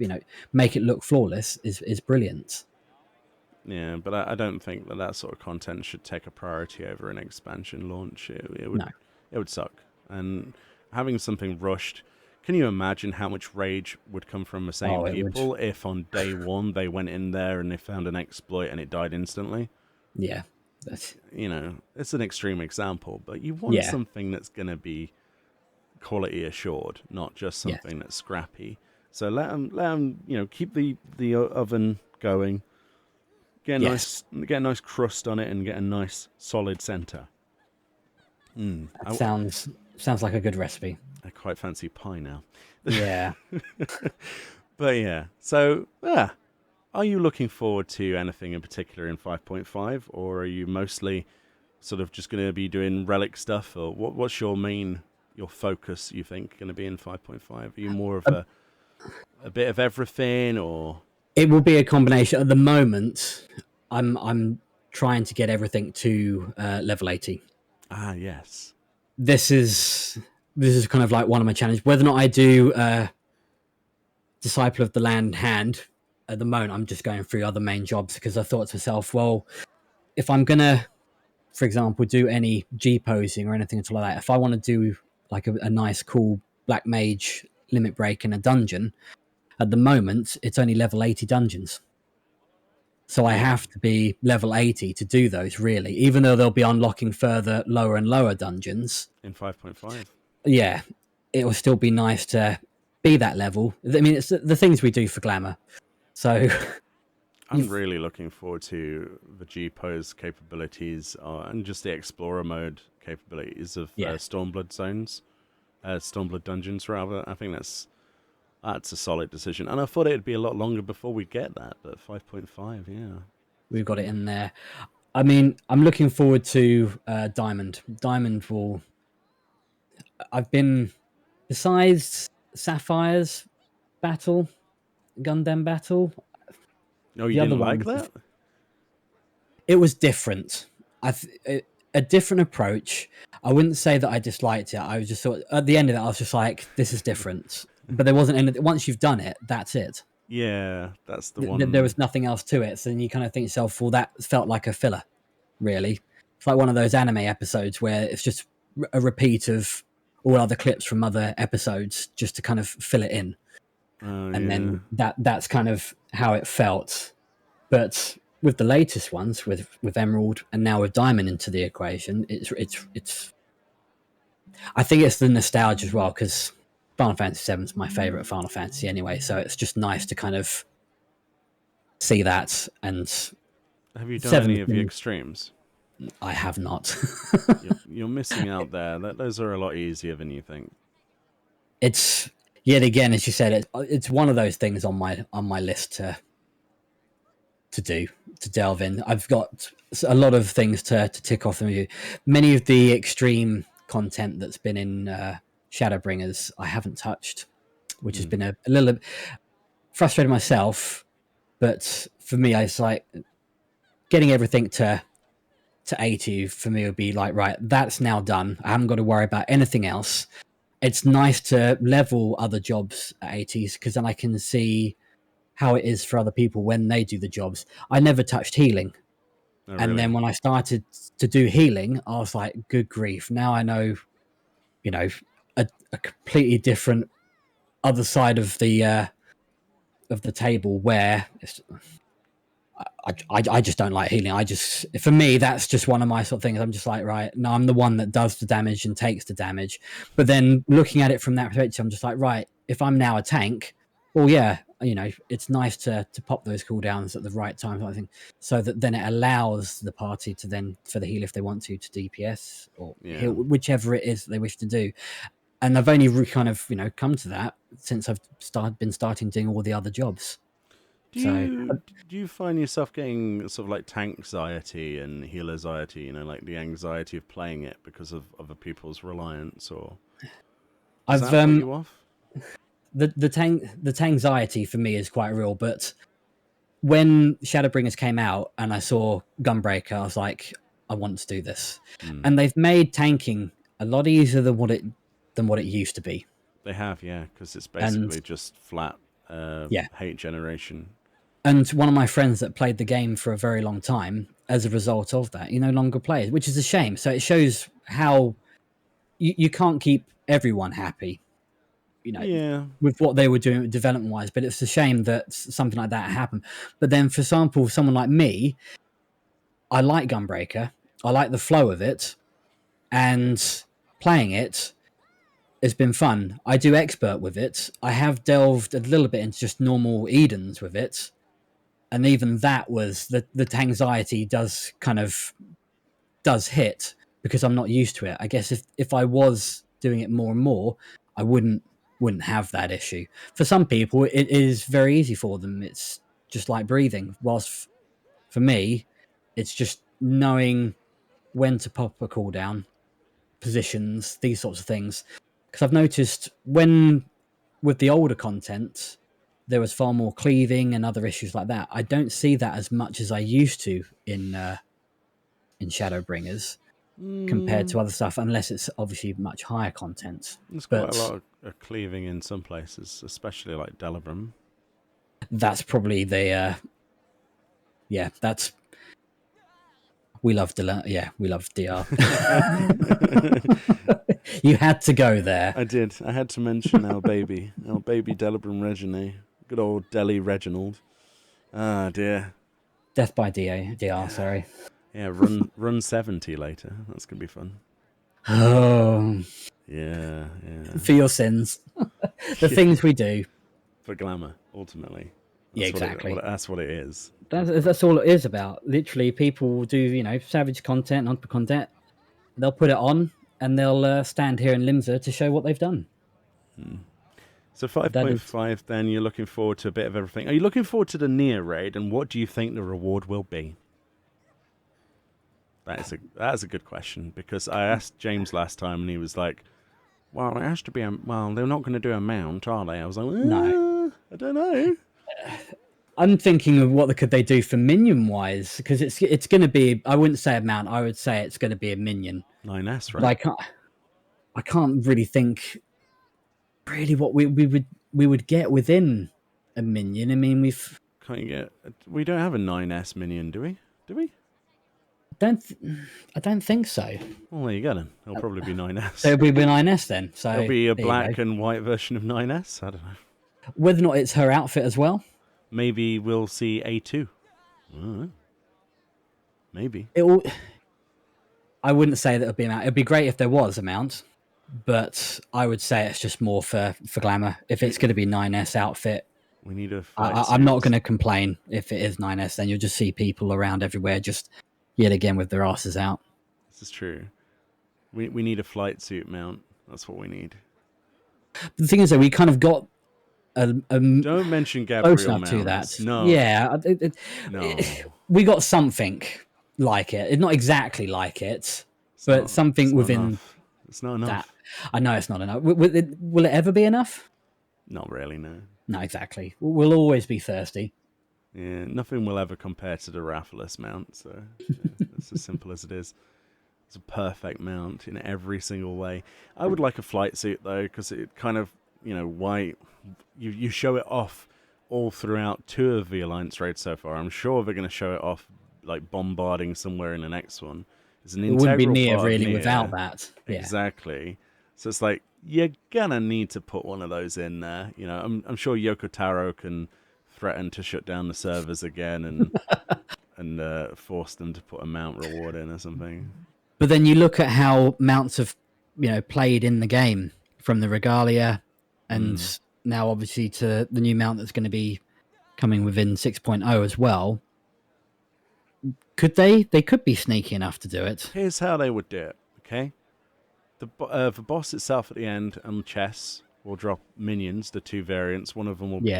S1: make it look flawless is brilliant.
S2: yeah. But I don't think that sort of content should take a priority over an expansion launch.
S1: No,
S2: It would suck. And having something rushed. Can you imagine how much rage would come from the same
S1: oh, it would,
S2: people if on day one they went in there and they found an exploit and it died instantly?
S1: yeah, that's,
S2: It's an extreme example, but you want
S1: yeah,
S2: something that's going to be quality assured, not just
S1: yeah,
S2: something that's scrappy. So let them, keep the oven going,
S1: yes.
S2: get a nice crust on it, and get a nice solid center.
S1: That sounds like a good recipe.
S2: I quite fancy pie now.
S1: Yeah.
S2: But yeah, so yeah, are you looking forward to anything in particular in 5.5, or are you mostly sort of just going to be doing relic stuff, or what's your focus? You think going to be in 5.5? Are you more of a bit of everything, or
S1: It will be a combination. At the moment, I'm trying to get everything to level 80.
S2: yes,
S1: This is kind of like one of my challenges. Whether or not I do Disciple of the Land Hand, at the moment I'm just going through other main jobs because I thought to myself, well, if I'm gonna, for example, do any G posing or anything like that, if I want to do like a nice cool black mage limit break in a dungeon, at the moment it's only level 80 dungeons. So I
S2: yeah,
S1: have to be level 80 to do those, really, even though they'll be unlocking further lower and lower dungeons.
S2: in 5.5?
S1: Yeah, it will still be nice to be that level. I mean, it's the things we do for Glamour. So
S2: I'm
S1: you've,
S2: really looking forward to the G pose capabilities and just the explorer mode capabilities of
S1: yeah,
S2: Stormblood zones, Stormblood dungeons rather. I think that's a solid decision, and I thought it'd be a lot longer before we get that, but 5.5, yeah, it's
S1: we've got it
S2: brilliant.
S1: in there. I mean, I'm looking forward to Diamond. Diamond will. I've been, besides Sapphire's battle, Gundam battle,
S2: Oh, you
S1: the other
S2: didn't like
S1: ones,
S2: that?
S1: it was different. A different approach. I wouldn't say that I disliked it. I was just thought at the end of it, I was just like, this is different. But there wasn't any. Once you've done it, that's it.
S2: Yeah, that's the
S1: There
S2: one.
S1: was nothing else to it. So then you kind of think to yourself, well, that felt like a filler, really. It's like one of those anime episodes where it's just a repeat of all other clips from other episodes just to kind of fill it in.
S2: Oh
S1: And
S2: yeah.
S1: then that's kind of how it felt. But with the latest ones, with Emerald and now with Diamond into the equation, it's. I think it's the nostalgia as well because Final Fantasy VII is my favorite Final Fantasy anyway. So it's just nice to kind of see that. And
S2: Have you done any
S1: Seven's
S2: of the
S1: been.
S2: extremes?
S1: I have not.
S2: You're missing out there. Those are a lot easier than you think.
S1: It's yet again, as you said, it's one of those things on my list to do, to delve in. I've got a lot of things to tick off the review. Many of the extreme content that's been in Shadowbringers, I haven't touched, which has
S2: Hmm.
S1: been a little frustrating myself. But for me, it's like getting everything to 80 for me would be like, right, that's now done. I haven't got to worry about anything else. It's nice to level other jobs at 80s because then I can see how it is for other people when they do the jobs. I never touched healing.
S2: Oh
S1: And
S2: really?
S1: then when I started to do healing, I was like, good grief. Now I know, you know, a completely different other side of the table where I just don't like healing. I just, for me, that's just one of my sort of things. I'm just like, right, no, I'm the one that does the damage and takes the damage. But then looking at it from that perspective, I'm just like, right, if I'm now a tank, well, yeah, it's nice to pop those cooldowns at the right time, I think, so that then it allows the party to then, for the heal if they want to DPS or
S2: Yeah.
S1: heal, whichever it is they wish to do. And I've only kind of, come to that since I've been starting doing all the other jobs.
S2: Do
S1: So
S2: you do you find yourself getting sort of like tank anxiety and heal anxiety? You know, like the anxiety of playing it because of other people's reliance, or does
S1: I've
S2: that put you off?
S1: the anxiety for me is quite real. But when Shadowbringers came out and I saw Gunbreaker, I was like, I want to do this.
S2: Hmm.
S1: And they've made tanking a lot easier than what it used to be.
S2: They have, yeah, because it's
S1: And
S2: basically just flat
S1: yeah,
S2: hate generation.
S1: and one of my friends that played the game for a very long time, as a result of that, he no longer plays, which is a shame. So it shows how you can't keep everyone happy, you know,
S2: Yeah.
S1: with what they were doing development wise. But it's a shame that something like that happened. But then, for example, someone like me, I like Gunbreaker. I like the flow of it, and playing it has been fun. I do expert with it. I have delved a little bit into just normal Edens with it, and even that was the anxiety does hit because I'm not used to it. I guess if I was doing it more and more, I wouldn't have that issue. For some people, it is very easy for them. It's just like breathing. Whilst for me, it's just knowing when to pop a cooldown, positions, these sorts of things. Because I've noticed when with the older content, there was far more cleaving and other issues like that. I don't see that as much as I used to in Shadowbringers compared
S2: Mm,
S1: to other stuff, unless it's obviously much higher content.
S2: there's quite a
S1: But
S2: lot of cleaving in some places, especially like Delabrum.
S1: that's probably the yeah. That's we love DR. You had to go there.
S2: I did. I had to mention our baby Delabrum Regine. Good old Delhi Reginald. Ah, dear.
S1: Death by DR.
S2: Yeah.
S1: Sorry.
S2: Yeah, run 70 later. That's going to be fun.
S1: Oh,
S2: Yeah, yeah.
S1: for your sins, the
S2: Yeah.
S1: things we do.
S2: For glamour, ultimately.
S1: Yeah, exactly.
S2: That's what it is.
S1: That's all it is about. Literally, people will do savage content, non content. They'll put it on and they'll stand here in Limsa to show what they've done.
S2: Hmm. So
S1: That is
S2: 5.5, then you're looking forward to a bit of everything. Are you looking forward to the Nier raid, and what do you think the reward will be? That is a good question, because I asked James last time and he was like, "Well, it has to be well, they're not going to do a mount, are they?" I was like,
S1: no.
S2: I don't know."
S1: I'm thinking of what could they do for minion wise because it's going to be. I wouldn't say a mount. I would say it's going to be a minion.
S2: 9S,
S1: But
S2: right?
S1: I can't really think really what we would get within a minion. I mean,
S2: Can't you get? We don't have a 9S minion, do we? Do we?
S1: don't I don't think so.
S2: Well, there you go then. It'll probably be
S1: So
S2: 9S.
S1: it'll be an INS then.
S2: It'll
S1: So
S2: be a
S1: there you go.
S2: black and white version of 9S. I don't know.
S1: Whether or not it's her outfit as well,
S2: Maybe we'll see A2. I don't know. Maybe.
S1: it will. I wouldn't say that it'd be a mount. It'd be great if there was a mount, but I would say it's just more for glamour. If it's going to be 9S outfit,
S2: We need a flight
S1: I'm not
S2: suit.
S1: going to complain if it is 9S. Then you'll just see people around everywhere, just yet again with their asses out.
S2: This is true. We need a flight suit mount. That's what we need.
S1: The thing is that we kind of got
S2: Don't mention
S1: close
S2: Gabriel
S1: enough to
S2: mounts.
S1: that.
S2: No.
S1: Yeah,
S2: No.
S1: we got something like it. It's not exactly like it,
S2: It's
S1: but
S2: not,
S1: something
S2: it's not
S1: within
S2: enough. It's not enough.
S1: that. I know it's not enough. Will it ever be enough?
S2: Not really, no.
S1: No, exactly. We'll always be thirsty.
S2: Yeah, nothing will ever compare to the Rathalos mount, so yeah, it's as simple as it is. It's a perfect mount in every single way. I would like a flight suit, though, because it kind of, why you show it off all throughout 2 of the Alliance raids so far. I'm sure they're going to show it off, like, bombarding somewhere in the next one. It's an
S1: It wouldn't be
S2: integral
S1: Nier
S2: part of
S1: really
S2: Nier.
S1: without that. Yeah.
S2: Exactly. So it's like, you're gonna need to put one of those in there. I'm sure Yoko Taro can threaten to shut down the servers again and force them to put a mount reward in or something.
S1: But then you look at how mounts have, played in the game from the Regalia and now obviously to the new mount that's going to be coming within 6.0 as well. Could they? They could be sneaky enough to do it.
S2: Here's how they would do it, okay? The boss itself at the end and chess will drop minions, the 2 variants. One of them will be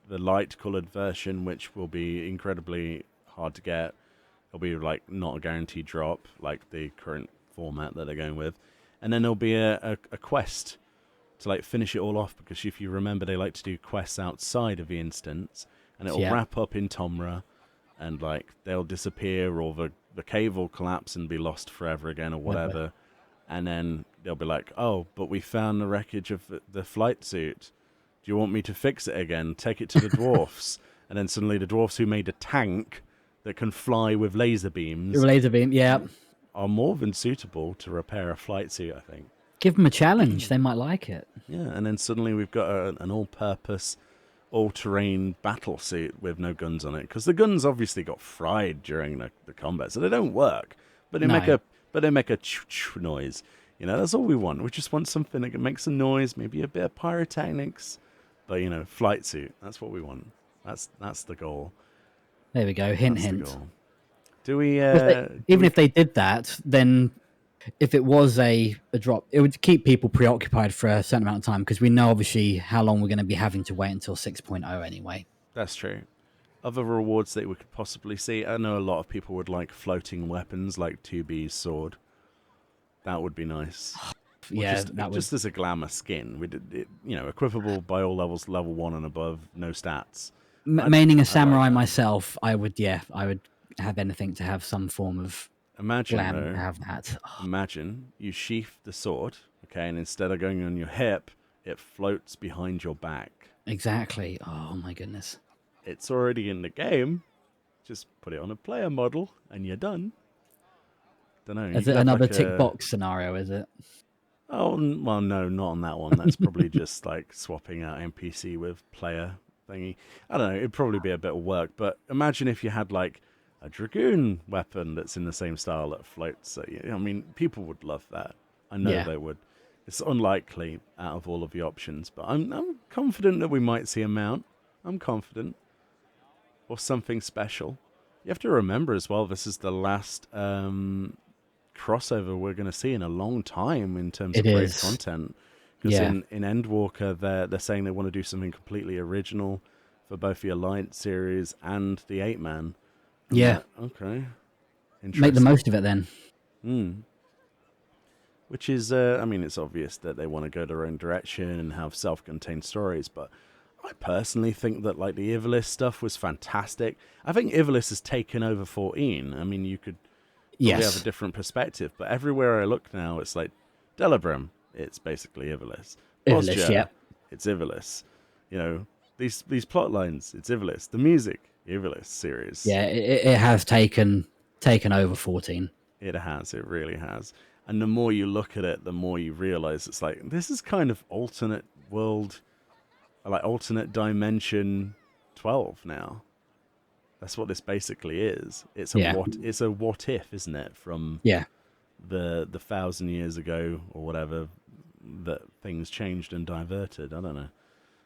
S2: the light-coloured version, which will be incredibly hard to get. It'll be like not a guaranteed drop, like the current format that they're going with. And then there'll be a quest to like finish it all off, because if you remember, they like to do quests outside of the instance, and it'll wrap up in Tomra, and like they'll disappear, or the cave will collapse and be lost forever again, or whatever. And then they'll be like, oh, but we found the wreckage of the flight suit. Do you want me to fix it again? Take it to the dwarfs. And then suddenly the dwarfs who made a tank that can fly with laser beams are more than suitable to repair a flight suit, I think.
S1: Give them a challenge. They might like it.
S2: Yeah, and then suddenly we've got an all-purpose, all-terrain battle suit with no guns on it. Because the guns obviously got fried during the combat, so they don't work. But they make a choo-choo noise. That's all we want. We just want something that makes a noise, maybe a bit of pyrotechnics. But, flight suit, that's what we want. That's the goal.
S1: There we go. Hint,
S2: That's
S1: hint.
S2: the goal. Do we...
S1: Even if they did that, then if it was a drop, it would keep people preoccupied for a certain amount of time, because we know obviously how long we're going to be having to wait until 6.0 anyway.
S2: That's true. Other rewards that we could possibly see, I know a lot of people would like floating weapons like 2B's sword. That would be nice.
S1: Yeah,
S2: just as a glamour skin. We did it, equipable by all levels, level 1 and above, no stats.
S1: Maining a samurai myself, I would have anything to have some form of glam to have that.
S2: Imagine you sheath the sword, okay, and instead of going on your hip, it floats behind your back.
S1: Exactly. Oh my goodness.
S2: It's already in the game. Just put it on a player model, and you're done. Don't know.
S1: Is it another tick box scenario? Is it?
S2: Oh well, no, not on that one. That's probably just like swapping out NPC with player thingy. I don't know. It'd probably be a bit of work, but imagine if you had like a dragoon weapon that's in the same style that floats. I mean, people would love that. I know they would. It's unlikely out of all of the options, but I'm confident that we might see a mount. I'm confident. Or something special. You have to remember as well, this is the last crossover we're going to see in a long time in terms of great content. Because in Endwalker, they're saying they want to do something completely original for both the Alliance series and the 8-man.
S1: Yeah.
S2: Okay.
S1: Make the most of it then.
S2: Which is, it's obvious that they want to go their own direction and have self-contained stories, but I personally think that like the Ivalice stuff was fantastic. I think Ivalice has taken over 14. I mean, you could probably have a different perspective, but everywhere I look now, it's like Delabrim, it's basically Ivalice.
S1: Ivalice,
S2: Bosja, it's Ivalice. these plot lines. It's Ivalice. The music, Ivalice series.
S1: Yeah, it has taken over 14.
S2: It has. It really has. And the more you look at it, the more you realize it's like this is kind of alternate world, like alternate dimension 12 now. That's what this basically is.
S1: Yeah,
S2: It's a what if, isn't it? From
S1: yeah.
S2: the 1,000 years ago or whatever that things changed and diverted. I don't know.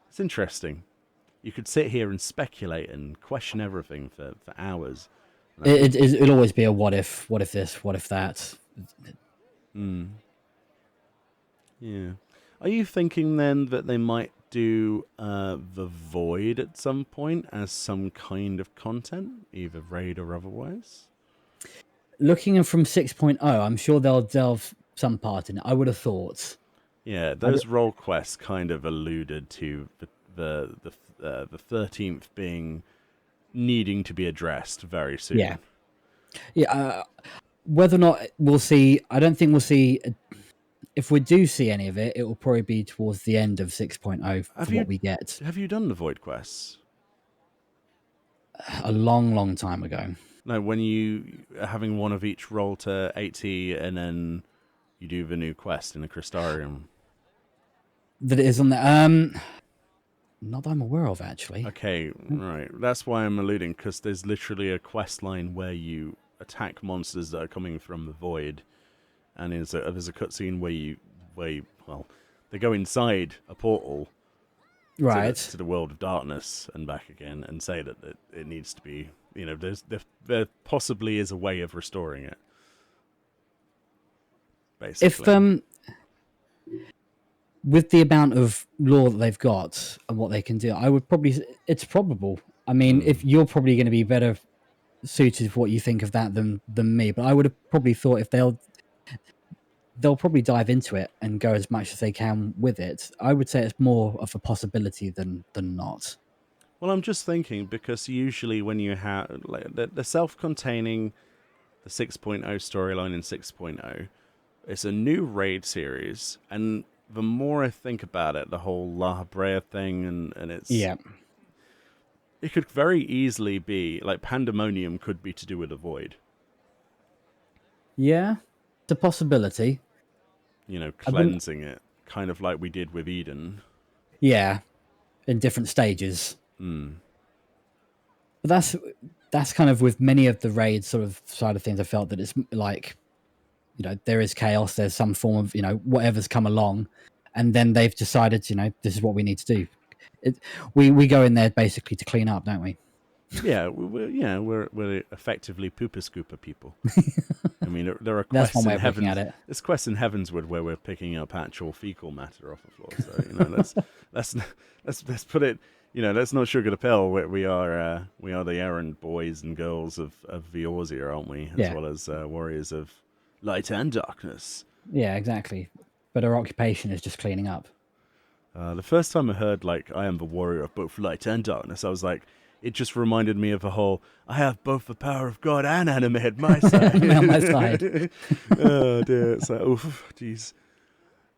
S2: It's interesting. You could sit here and speculate and question everything for hours. And I think,
S1: It'll always be a what if this, what if that.
S2: yeah. Are you thinking then that they might do the Void at some point as some kind of content, either raid or otherwise?
S1: Looking from 6.0, I'm sure they'll delve some part in it. I would have thought.
S2: Yeah,
S1: I
S2: those role quests kind of alluded to the 13th being needing to be addressed very
S1: yeah,
S2: soon.
S1: yeah. Whether or not we'll see, I don't think we'll see. If we do see any of it, it will probably be towards the end of 6.0
S2: Have
S1: for what
S2: you
S1: we get.
S2: have you done the Void quests?
S1: A long, long time ago.
S2: No, when you are having one of each roll to 80 and then you do the new quest in the Crystarium.
S1: That it is on the not that I'm aware of actually.
S2: Okay, right. That's why I'm alluding, because there's literally a quest line where you attack monsters that are coming from the void, and there's a cutscene well, they go inside a portal
S1: Right.
S2: to the world of darkness and back again, and say that it needs to be, there possibly is a way of restoring it.
S1: If
S2: Basically,
S1: with the amount of lore that they've got and what they can do, I would probably. It's probable. I mean, if you're probably going to be better suited for what you think of that than me, but I would have probably thought if they'll probably dive into it and go as much as they can with it. I would say it's more of a possibility than not.
S2: well, I'm just thinking because usually when you have like the self-containing the 6.0 storyline in 6.0, it's a new raid series, and the more I think about it, the whole La Brea thing, and
S1: Yeah,
S2: it could very easily be like Pandemonium could be to do with a void.
S1: yeah, it's a possibility. I wouldn't.
S2: Cleansing it, kind of like we did with Eden.
S1: Yeah, in different stages.
S2: Hmm.
S1: But that's kind of with many of the raid sort of side of things. I felt that it's like there is chaos. There's some form of whatever's come along, and then they've decided this is what we need to do. We go in there basically to clean up, don't we?
S2: Yeah, we're effectively pooper scooper people. I mean, there are
S1: That's
S2: quests
S1: one way
S2: in
S1: of looking at
S2: heavens.
S1: it.
S2: There's quests in Heavenswood where we're picking up actual fecal matter off the floor. So let's let's put it. Let's not sugar the pill. We are the errand boys and girls of Viorzia, aren't we? As
S1: Yeah,
S2: well as warriors of light and darkness.
S1: yeah, exactly. But our occupation is just cleaning up.
S2: The first time I heard like I am the warrior of both light and darkness, I was like, it just reminded me of the whole I have both the power of God and anime at my side.
S1: On my side.
S2: Oh dear, it's like oof, jeez.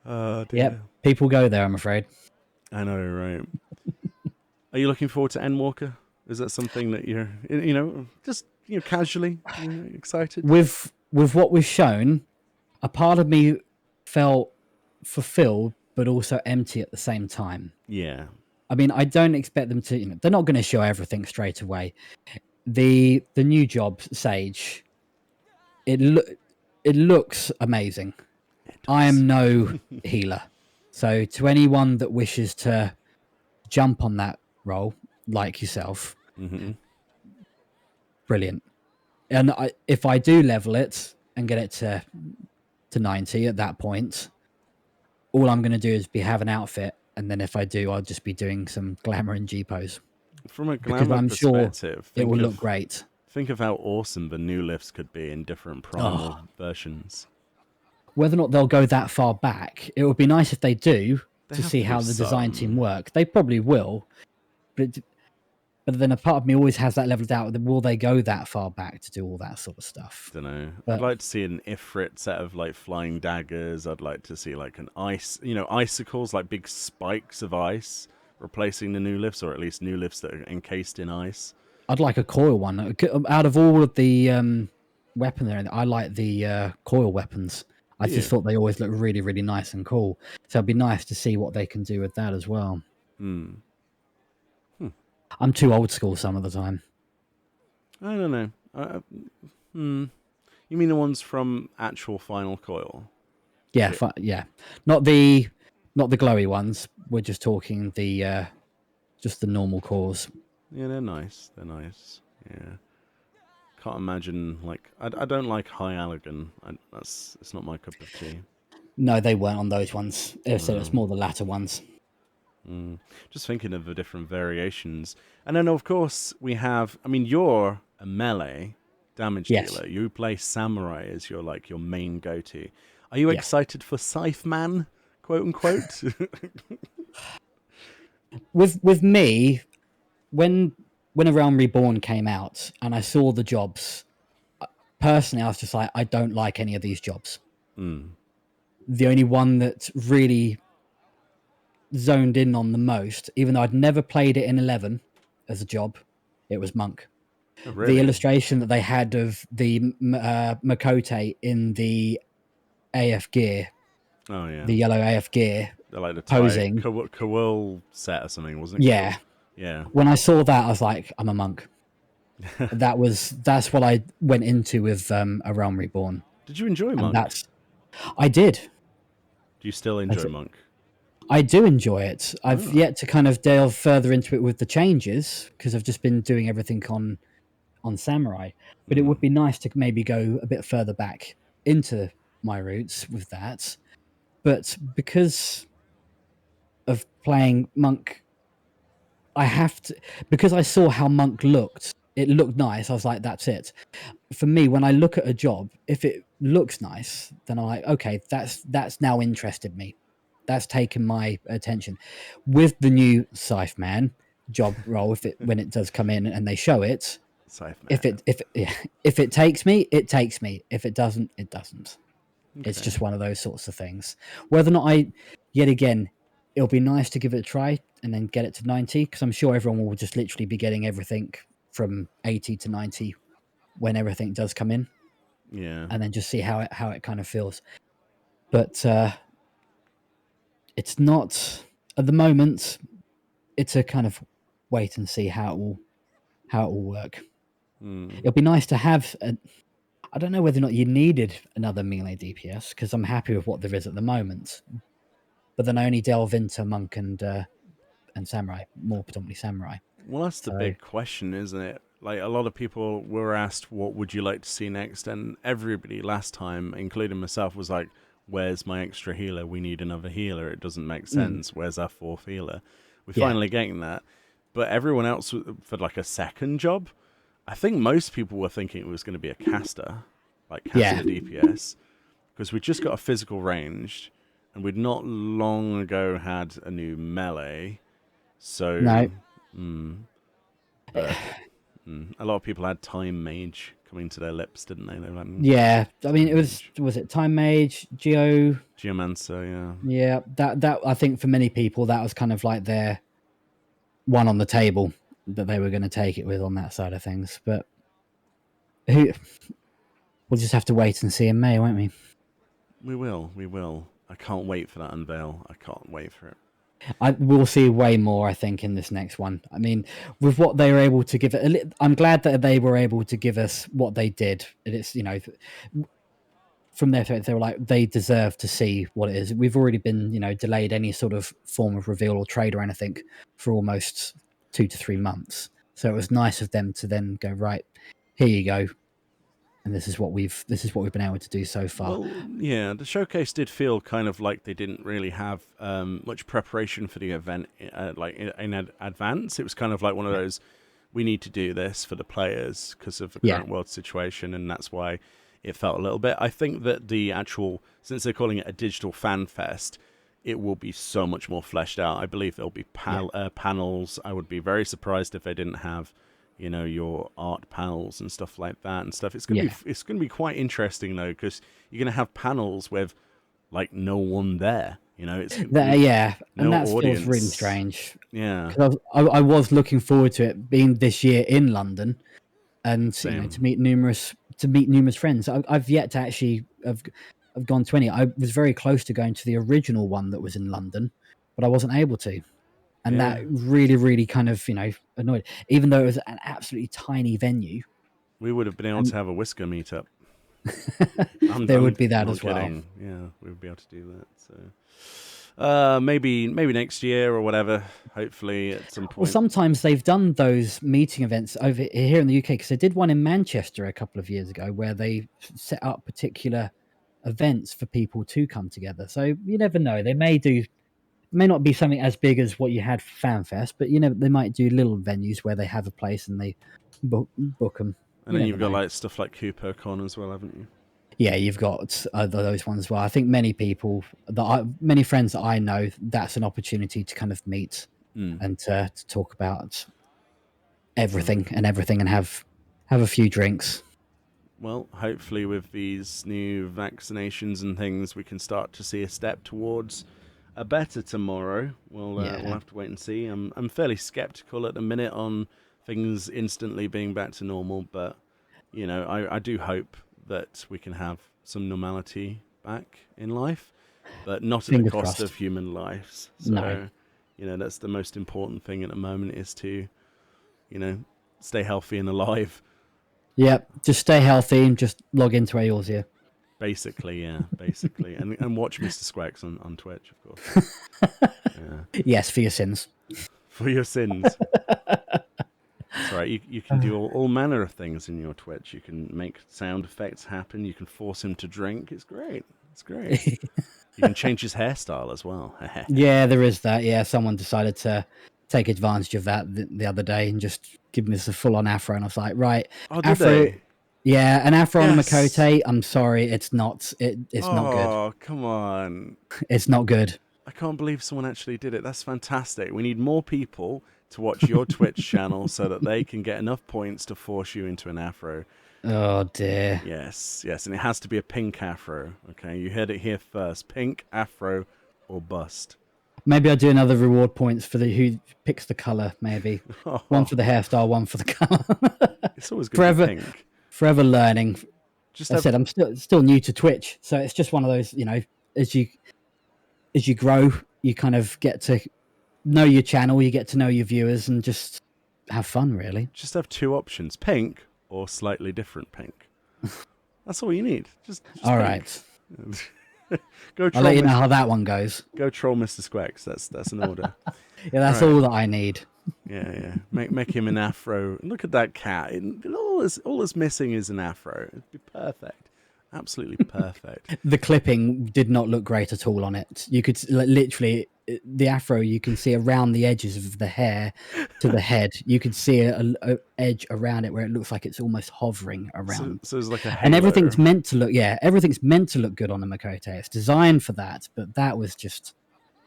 S2: Oh dear.
S1: Yep, people go there. I'm afraid.
S2: I know, right? Are you looking forward to Endwalker? Is that something that you're, just casually excited?
S1: With what was shown, a part of me felt fulfilled, but also empty at the same time.
S2: Yeah.
S1: I mean, I don't expect them to. They're not going to show everything straight away. The new job, Sage, it looks amazing.
S2: It
S1: I
S2: does.
S1: am no healer, so to anyone that wishes to jump on that role, like yourself,
S2: Mm-hmm.
S1: brilliant. And if I do level it and get it to 90 at that point, all I'm going to do is have an outfit, and then if I do, I'll just be doing some glamour and G pose
S2: From a
S1: because
S2: glamour
S1: I'm sure
S2: perspective,
S1: it will look great.
S2: think of how awesome the new lifts could be in different primal
S1: Oh,
S2: versions.
S1: whether or not they'll go that far back, it would be nice if they do
S2: They
S1: to
S2: have
S1: see
S2: to do
S1: how the design team
S2: some.
S1: work. They probably will, but then a part of me always has that level of doubt. Will they go that far back to do all that sort of stuff?
S2: Don't know. I'd
S1: But
S2: like to see an Ifrit set of like flying daggers. I'd like to see like an ice, icicles, like big spikes of ice replacing the new lifts, or at least new lifts that are encased in ice.
S1: I'd like a coil one. Out of all of the weapon there, I like the coil weapons. I
S2: Do
S1: just
S2: you?
S1: thought they always look really, really nice and cool. So it'd be nice to see what they can do with that as well.
S2: Hmm.
S1: I'm too old school some of the time.
S2: I don't know. Hmm. You mean the ones from actual Final Coil?
S1: Yeah,
S2: Like,
S1: yeah. Not the glowy ones. We're just talking the just the normal cores.
S2: yeah, they're nice. They're nice. Yeah. Can't imagine I don't like high Allergen. It's not my cup of tea.
S1: No, they weren't on those ones. So it's
S2: No.
S1: more the latter ones.
S2: Just thinking of the different variations, and then of course we have. I mean, you're a melee damage
S1: Yes.
S2: dealer. You play Samurai as your main go-to. Are you
S1: Yes.
S2: excited for Scythe Man, quote unquote?
S1: With me, when A Realm Reborn came out and I saw the jobs, personally, I was just like, I don't like any of these jobs. The only one that really zoned in on the most, even though I'd never played it in 11 as a job, it was Monk.
S2: Oh,
S1: The
S2: really?
S1: illustration that they had of the Makote in the AF gear,
S2: Oh yeah.
S1: the yellow AF gear,
S2: They're like the Thai
S1: posing.
S2: Kowal set or something, wasn't it?
S1: Yeah.
S2: Yeah.
S1: When I saw that, I was like, I'm a monk. That's what I went into with A Realm Reborn.
S2: Did you enjoy
S1: And
S2: Monk?
S1: I did.
S2: Do you still enjoy Monk?
S1: I do enjoy it. I've
S2: Oh.
S1: yet to kind of delve further into it with the changes because I've just been doing everything on Samurai. But it would be nice to maybe go a bit further back into my roots with that. But because of playing Monk, I have to, because I saw how Monk looked. It looked nice. I was like, that's it. For me, when I look at a job, if it looks nice, then I'm like, okay, that's now interested me. That's taken my attention. With the new Scythe Man job role, if it when it does come in and they show it,
S2: Scythe
S1: if
S2: Man.
S1: if it takes me, it takes me. If it doesn't, it doesn't. It's
S2: Okay.
S1: just one of those sorts of things. Whether or not yet again, it'll be nice to give it a try and then get it to 90 because I'm sure everyone will just literally be getting everything from 80 to 90 when everything does come in,
S2: Yeah.
S1: and then just see how it kind of feels. But it's not at the moment. It's a kind of wait and see how it will work. It'll be nice to have. I don't know whether or not you needed another melee DPS because I'm happy with what there is at the moment. But then I only delve into monk and samurai, more predominantly samurai.
S2: Well, that's the
S1: So
S2: big question, isn't it? Like, a lot of people were asked, what would you like to see next? And everybody last time, including myself, was like, where's my extra healer? We need another healer. It doesn't make sense. Where's our fourth healer? We're
S1: yeah,
S2: finally getting that. But everyone else, for like a second job, I think most people were thinking it was going to be a caster, like caster
S1: yeah.
S2: DPS, because we just got a physical ranged, and we'd not long ago had a new melee. So,
S1: No,
S2: but a lot of people had Time Mage coming to their lips, didn't they? They were like,
S1: yeah. I mean,
S2: Time
S1: it
S2: Mage.
S1: was it Time Mage, Geo.
S2: Geomancer, yeah.
S1: Yeah, that I think for many people that was kind of like their one on the table that they were going to take it with on that side of things. But who we'll just have to wait and see in May, won't we?
S2: We will, we will. I can't wait for that unveil. I can't wait for it.
S1: We'll see way more, I think, in this next one. I mean, with what they were able to give it, I'm glad that they were able to give us what they did. It's from their perspective, they were like they deserve to see what it is. We've already been delayed any sort of form of reveal or trade or anything for almost 2 to 3 months. So it was nice of them to then go right. Here you go, and this is what we've been able to do so far.
S2: Well, yeah, the showcase did feel kind of like they didn't really have much preparation for the event, like in advance. It was kind of like one of those, we need to do this for the players because of the
S1: Yeah,
S2: current world situation, and that's why it felt a little bit. I think that the actual, since they're calling it a digital fan fest, it will be so much more fleshed out. I believe there'll be
S1: yeah,
S2: panels. I would be very surprised if they didn't have, your art panels and stuff like that and stuff.
S1: yeah,
S2: It's gonna be quite interesting though, because you're gonna have panels with like no one there. You know, it's
S1: Yeah, and
S2: no
S1: that feels really
S2: audience.
S1: strange
S2: Yeah,
S1: because I was looking forward to it being this year in London, and
S2: same.
S1: to meet numerous friends. I've yet to actually have gone to any. I was very close to going to the original one that was in London, but I wasn't able to, and
S2: Yeah,
S1: that really kind of annoyed. Even though it was an absolutely tiny venue,
S2: we would have been able
S1: and
S2: to have a whisker meetup.
S1: there would
S2: I'm
S1: be that
S2: not
S1: as well.
S2: kidding. Yeah, we would be able to do that. So, maybe next year or whatever. Hopefully, at some
S1: Well,
S2: point.
S1: sometimes they've done those meeting events over here in the UK because they did one in Manchester a couple of years ago where they set up particular events for people to come together. So you never know. They may not be something as big as what you had for FanFest, but they might do little venues where they have a place and they book them.
S2: And
S1: You
S2: then
S1: never
S2: you've got
S1: know.
S2: like stuff like CooperCon as well, haven't you?
S1: Yeah, you've got those ones as well. I think many many friends that I know, that's an opportunity to kind of meet
S2: Mm.
S1: and to talk about
S2: Well,
S1: everything and have a few drinks.
S2: well, hopefully with these new vaccinations and things, we can start to see a step towards a better tomorrow. We'll
S1: Yeah,
S2: have to wait and see. I'm fairly skeptical at the minute on things instantly being back to normal, but you know, I do hope that we can have some normality back in life, but not at the
S1: fingers
S2: cost
S1: crossed.
S2: of human lives.
S1: No.
S2: So, you know, that's the most important thing at the moment is to, you know, stay healthy and alive.
S1: Yep. Just stay healthy and just log into Ayor's here.
S2: Basically, yeah, basically, and watch Mr. Squex on Twitch, of course. Yeah,
S1: Yes, for your sins.
S2: for your sins. That's right. You can do all manner of things in your Twitch. You can make sound effects happen. You can force him to drink. It's great. It's great. You can change his hairstyle as well.
S1: Yeah, there is that. Yeah, someone decided to take advantage of that the other day and just give me this a full on afro, and I was like, right,
S2: Oh, did
S1: afro.
S2: they?
S1: Yeah, an afro on a
S2: Yes.
S1: Makote. I'm sorry, it's not. It's not good.
S2: Oh, come on.
S1: It's not good.
S2: I can't believe someone actually did it. That's fantastic. We need more people to watch your Twitch channel so that they can get enough points to force you into an afro.
S1: Oh dear.
S2: Yes, yes, and it has to be a pink afro. Okay, you heard it here first. Pink afro or bust.
S1: Maybe I'll do another reward points for the who picks the color. Maybe one for the hairstyle, one for the color.
S2: It's always going to be
S1: forever,
S2: pink.
S1: forever learning.
S2: Just
S1: As I
S2: have
S1: said, I'm still new to Twitch, so it's just one of those. As you grow, you kind of get to know your channel, you get to know your viewers, and just have fun. Really.
S2: just have two options: pink or slightly different pink. That's all you need. Just
S1: All
S2: pink.
S1: right.
S2: Go
S1: I'll let
S2: troll
S1: you know
S2: Mr.
S1: how that one goes.
S2: Go troll Mr. Squex. That's an order.
S1: Yeah,
S2: All
S1: that's
S2: right.
S1: all that I need.
S2: Yeah, yeah. Make him an afro. Look at that cat. All is missing is an afro. It'd be perfect. Absolutely perfect.
S1: The clipping did not look great at all on it. You could literally the afro. You can see around the edges of the hair to the head. You could see a edge around it where it looks like it's almost hovering
S2: So,
S1: around.
S2: so it's like a
S1: And
S2: halo.
S1: everything's meant to look good on the Makote. It's designed for that, but that was just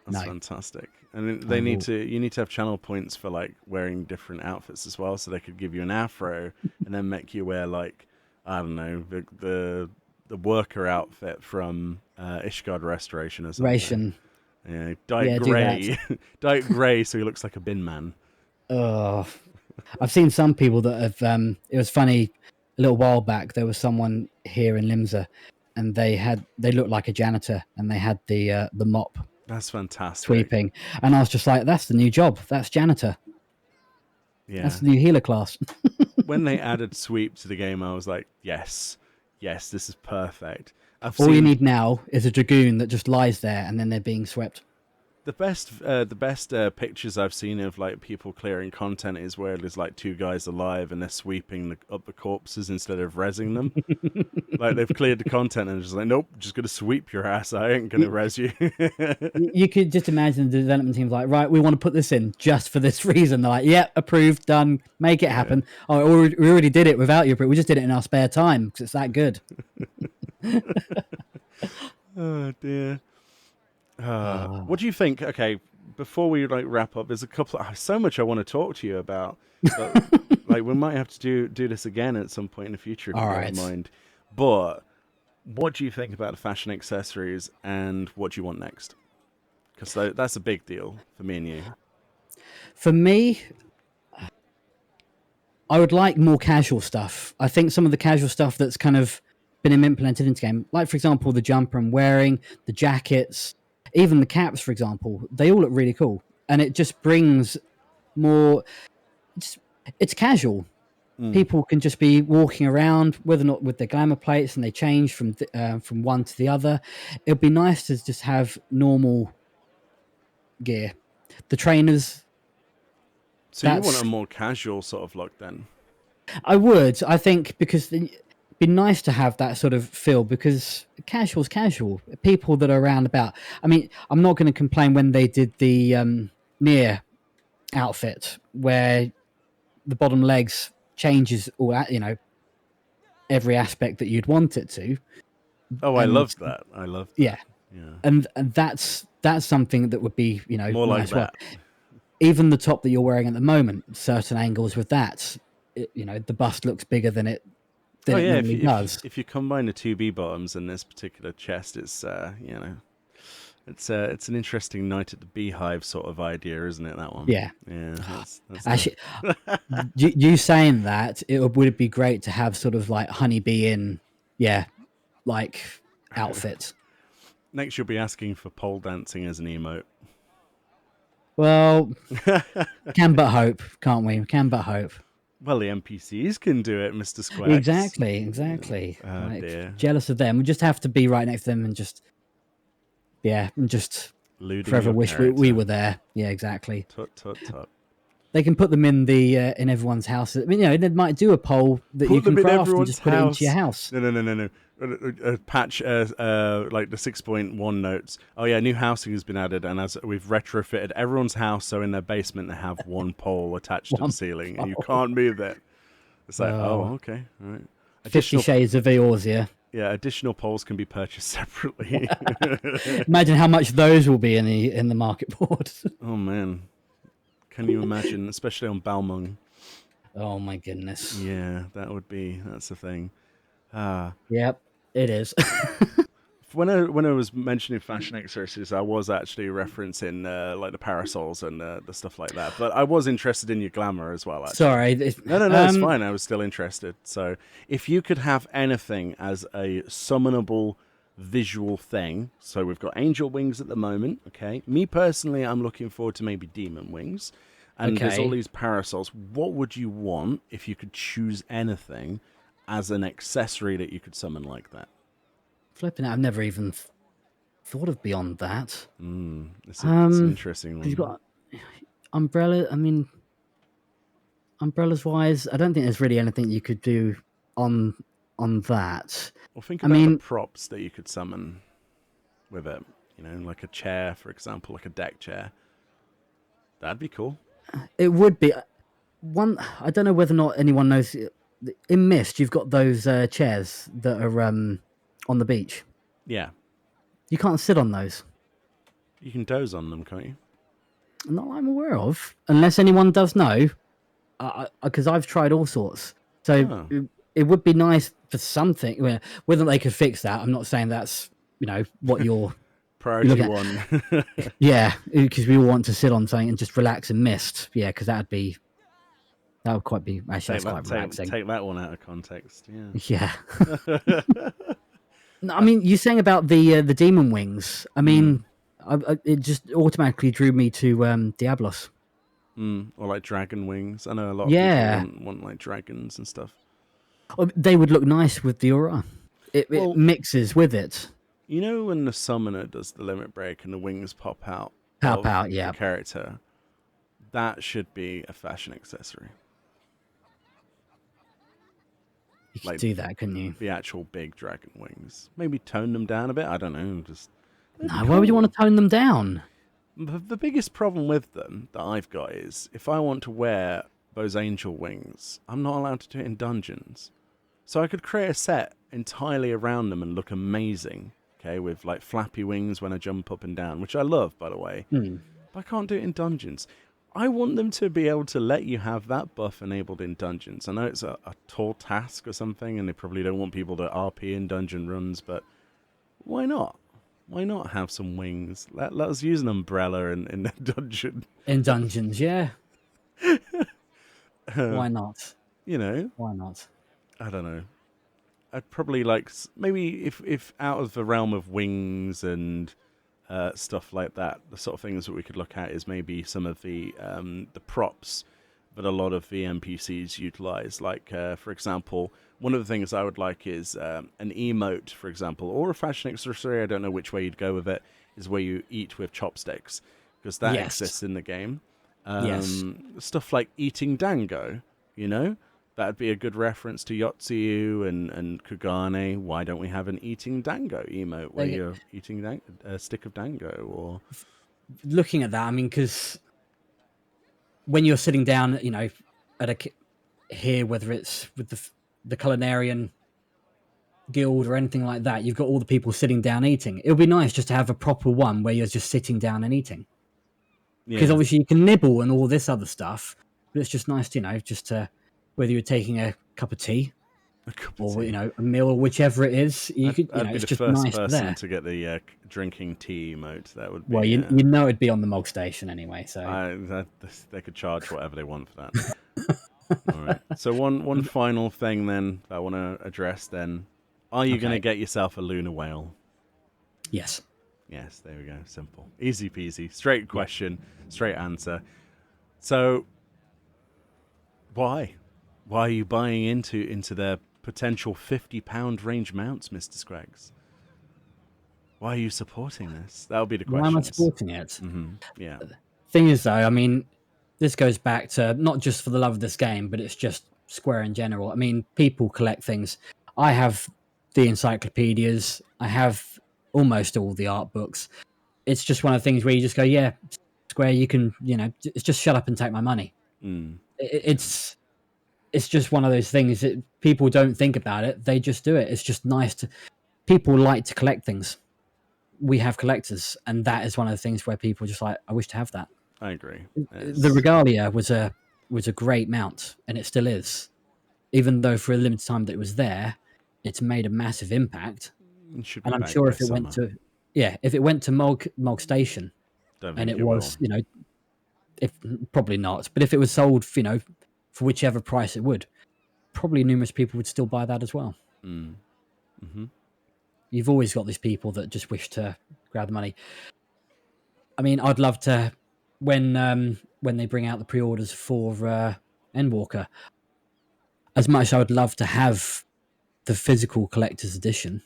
S2: That's
S1: no.
S2: fantastic. And
S1: I
S2: they need
S1: will.
S2: to. You need to have channel points for like wearing different outfits as well, so they could give you an afro and then make you wear like I don't know the worker outfit from Ishgard Restoration or something.
S1: Ration.
S2: Yeah, dye it
S1: Yeah, do that.
S2: grey, dye it grey so he looks like a bin man.
S1: Oh, I've seen some people that have. It was funny. A little while back, there was someone here in Limsa, and they looked like a janitor, and they had the mop
S2: That's fantastic.
S1: sweeping, and I was just like, "That's the new job. That's janitor. That's
S2: Yeah.
S1: the new healer class."
S2: When they added sweep to the game, I was like, yes, yes, this is perfect. I've
S1: All you
S2: seen
S1: need now is a dragoon that just lies there, and then they're being swept.
S2: the best pictures I've seen of like people clearing content is where there's like two guys alive and they're sweeping up the corpses instead of rezzing them. Like they've cleared the content and just like, nope, just gonna sweep your ass. I ain't gonna
S1: You,
S2: res you.
S1: you could just imagine the development team's like, right, we want to put this in just for this reason. They're like, yeah, approved, done, make it
S2: Yeah.
S1: happen. Oh, we already did it without you, but we just did it in our spare time because it's that good.
S2: Oh dear.
S1: Oh,
S2: What do you think? Okay, before we like wrap up, there's a couple. So much I want to talk to you about, but like we might have to do this again at some point in the future if
S1: all
S2: you don't
S1: right.
S2: mind. But what do you think about the fashion accessories, and what do you want next? Because that's a big deal for me and you.
S1: For me, I would like more casual stuff. I think some of the casual stuff that's kind of been implemented into game, like for example the jumper I'm wearing, the jackets, even the caps, for example, they all look really cool, and it just brings more. It's, it's casual.
S2: Mm.
S1: People can just be walking around, whether or not with their glamour plates, and they change from one to the other. It'd be nice to just have normal gear. The trainers,
S2: So you want a
S1: that's
S2: more casual sort of look then?
S1: I would. I think because it'd be nice to have that sort of feel because casual's casual. People that are around about. I mean, I'm not going to complain when they did the Nier outfit where the bottom legs changes all that, every aspect that you'd want it to.
S2: Oh, I
S1: And
S2: loved that. I loved
S1: yeah,
S2: that. Yeah.
S1: and that's something that would be
S2: More like
S1: nice. Well,
S2: that.
S1: even the top that you're wearing at the moment, certain angles with that, the bust looks bigger than
S2: Oh
S1: it
S2: yeah,
S1: normally does.
S2: if you combine the two B bottoms and this particular chest, it's it's an interesting night at the beehive sort of idea, isn't it? That one.
S1: Yeah.
S2: Yeah, that's
S1: Actually, you saying that would be great to have sort of like honeybee in, yeah, like outfits.
S2: Next you'll be asking for pole dancing as an emote.
S1: Well, can but hope, can't we? Can but hope.
S2: Well, the NPCs can do it, Mr. Squax.
S1: Exactly.
S2: Oh
S1: Like
S2: dear.
S1: jealous of them. We just have to be right next to them and just
S2: Looting
S1: forever
S2: your
S1: wish we
S2: character.
S1: were there. Yeah, exactly.
S2: Tut tut tut.
S1: They can put them in everyone's house. I mean, they might do a poll that you
S2: Put
S1: can
S2: them in
S1: craft and
S2: everyone's
S1: just put it into your
S2: house.
S1: house.
S2: No. Patch like the 6.1 notes. Oh yeah, new housing has been added, and as we've retrofitted everyone's house, so in their basement they have one pole attached to the
S1: One
S2: ceiling, and you
S1: poll.
S2: can't move it. It's like,
S1: Oh,
S2: oh, okay, all right.
S1: 50
S2: Additional,
S1: Shades of Eorzea.
S2: yeah, additional poles can be purchased separately.
S1: Imagine how much those will be in the market board.
S2: Oh man, can you imagine? Especially on Balmung.
S1: Oh my goodness.
S2: Yeah, that's the thing. Ah,
S1: Yep, it is.
S2: when I was mentioning fashion accessories, I was actually referencing like the parasols and the stuff like that. But I was interested in your glamour as well, actually.
S1: Sorry.
S2: No, it's fine. I was still interested. So if you could have anything as a summonable visual thing, so we've got angel wings at the moment. Okay, me personally, I'm looking forward to maybe demon wings. And there's all
S1: Okay.
S2: these parasols. What would you want if you could choose anything as an accessory that you could summon like that?
S1: Flipping out. I've never even thought of beyond that.
S2: It's an interesting
S1: 'Cause you've
S2: one.
S1: got umbrella. I mean, umbrellas wise, I don't think there's really anything you could do on that.
S2: Well, think
S1: I
S2: about the
S1: mean,
S2: props that you could summon with it. Like a chair, for example, like a deck chair. That'd be cool.
S1: it would be one. I don't know whether or not anyone knows. In Mist, you've got those chairs that are on the beach.
S2: Yeah,
S1: You can't sit on those.
S2: you can doze on them, can't you?
S1: Not that I'm aware of, unless anyone does know. Because I've tried all sorts. So
S2: Oh,
S1: it would be nice for something. Whether they could fix that, I'm not saying that's what you're
S2: priority
S1: looking at.
S2: one.
S1: Yeah, because we all want to sit on something and just relax and mist. Yeah, because that would quite be actually
S2: take
S1: that's
S2: that,
S1: quite relaxing.
S2: take that one out of context.
S1: Yeah.
S2: Yeah.
S1: No, I mean, you're saying about the demon wings. I
S2: mm,
S1: mean, it just automatically drew me to Diablos.
S2: or like dragon wings. I know a lot of people
S1: Yeah,
S2: want like dragons and stuff.
S1: they would look nice with the aura. It
S2: Well,
S1: mixes with it.
S2: when the summoner does the limit break and the wings pop out
S1: Pow
S2: of
S1: pow.
S2: the
S1: Yeah,
S2: character, that should be a fashion accessory.
S1: you could
S2: Like
S1: do that, couldn't you?
S2: the actual big dragon wings. Maybe tone them down a bit. I don't know. Just that'd be
S1: No, why would you want
S2: cool.
S1: to tone them down?
S2: The biggest problem with them that I've got is if I want to wear those angel wings, I'm not allowed to do it in dungeons. So I could create a set entirely around them and look amazing. Okay, with like flappy wings when I jump up and down, which I love, by the way.
S1: Hmm.
S2: But I can't do it in dungeons. I want them to be able to let you have that buff enabled in dungeons. I know it's a tall task or something, and they probably don't want people to RP in dungeon runs, but why not? Why not have some wings? Let us use an umbrella in the dungeon.
S1: In dungeons, yeah.
S2: Uh,
S1: Why not?
S2: you know,
S1: Why not?
S2: I don't know. I'd probably like maybe if out of the realm of wings and stuff like that, the sort of things that we could look at is maybe some of the props that a lot of the NPCs utilize. Like, for example, one of the things I would like is an emote, for example, or a fashion accessory. I don't know which way you'd go with it. Is where you eat with chopsticks, because that
S1: Yes.
S2: exists in the game.
S1: Yes.
S2: Stuff like eating dango, you know, that'd be a good reference to Yotsuyu and Kugane. Why don't we have an eating dango emote where
S1: Like,
S2: you're eating a stick of dango? Or
S1: looking at that, I mean, because when you're sitting down, at here, whether it's with the culinarian guild or anything like that, you've got all the people sitting down eating. It would be nice just to have a proper one where you're just sitting down and eating. Because
S2: yeah,
S1: obviously you can nibble and all this other stuff, but it's just nice, just to, whether you're taking a cup of tea
S2: a cup of
S1: or
S2: tea.
S1: a meal or whichever it is, you
S2: I'd
S1: could,
S2: I'd be
S1: it's
S2: the
S1: just
S2: first
S1: nice
S2: person
S1: there.
S2: to get the drinking tea emote. That would
S1: Well,
S2: be.
S1: you know it'd be on the Mog Station anyway, so
S2: They could charge whatever they want for that. All right. So one final thing then that I want to address then. Are you going to
S1: okay.
S2: get yourself a lunar whale?
S1: Yes.
S2: Yes, there we go. Simple. Easy peasy. Straight
S1: Yep.
S2: question, straight answer. So why? Why are you buying into their potential £50 range mounts, Mr. Scraggs? Why are you supporting this? That'll be the
S1: Why am I
S2: questions.
S1: supporting it?
S2: Yeah.
S1: Thing is, though, I mean, this goes back to not just for the love of this game, but it's just Square in general. I mean, people collect things. I have the encyclopedias. I have almost all the art books. It's just one of the things where you just go, yeah, Square, you can, it's just shut up and take my money.
S2: Mm.
S1: It,
S2: Yeah.
S1: it's just one of those things that people don't think about it. They just do it. It's just nice to. People like to collect things. We have collectors, and that is one of the things where people just like, I wish to have that.
S2: I agree.
S1: The
S2: It's,
S1: Regalia was a great mount, and it still is. Even though for a limited time that it was there, it's made a massive impact.
S2: it should be
S1: And I'm
S2: back
S1: sure
S2: by
S1: if it went
S2: summer.
S1: to if it went to Mog Station
S2: Don't
S1: and
S2: think
S1: it
S2: it will.
S1: was, if probably not, but if it was sold, for whichever price it would, probably numerous people would still buy that as well.
S2: Mm. Mm-hmm.
S1: You've always got these people that just wish to grab the money. I mean, I'd love to when they bring out the pre-orders for Endwalker. As much as I would love to have the physical collector's edition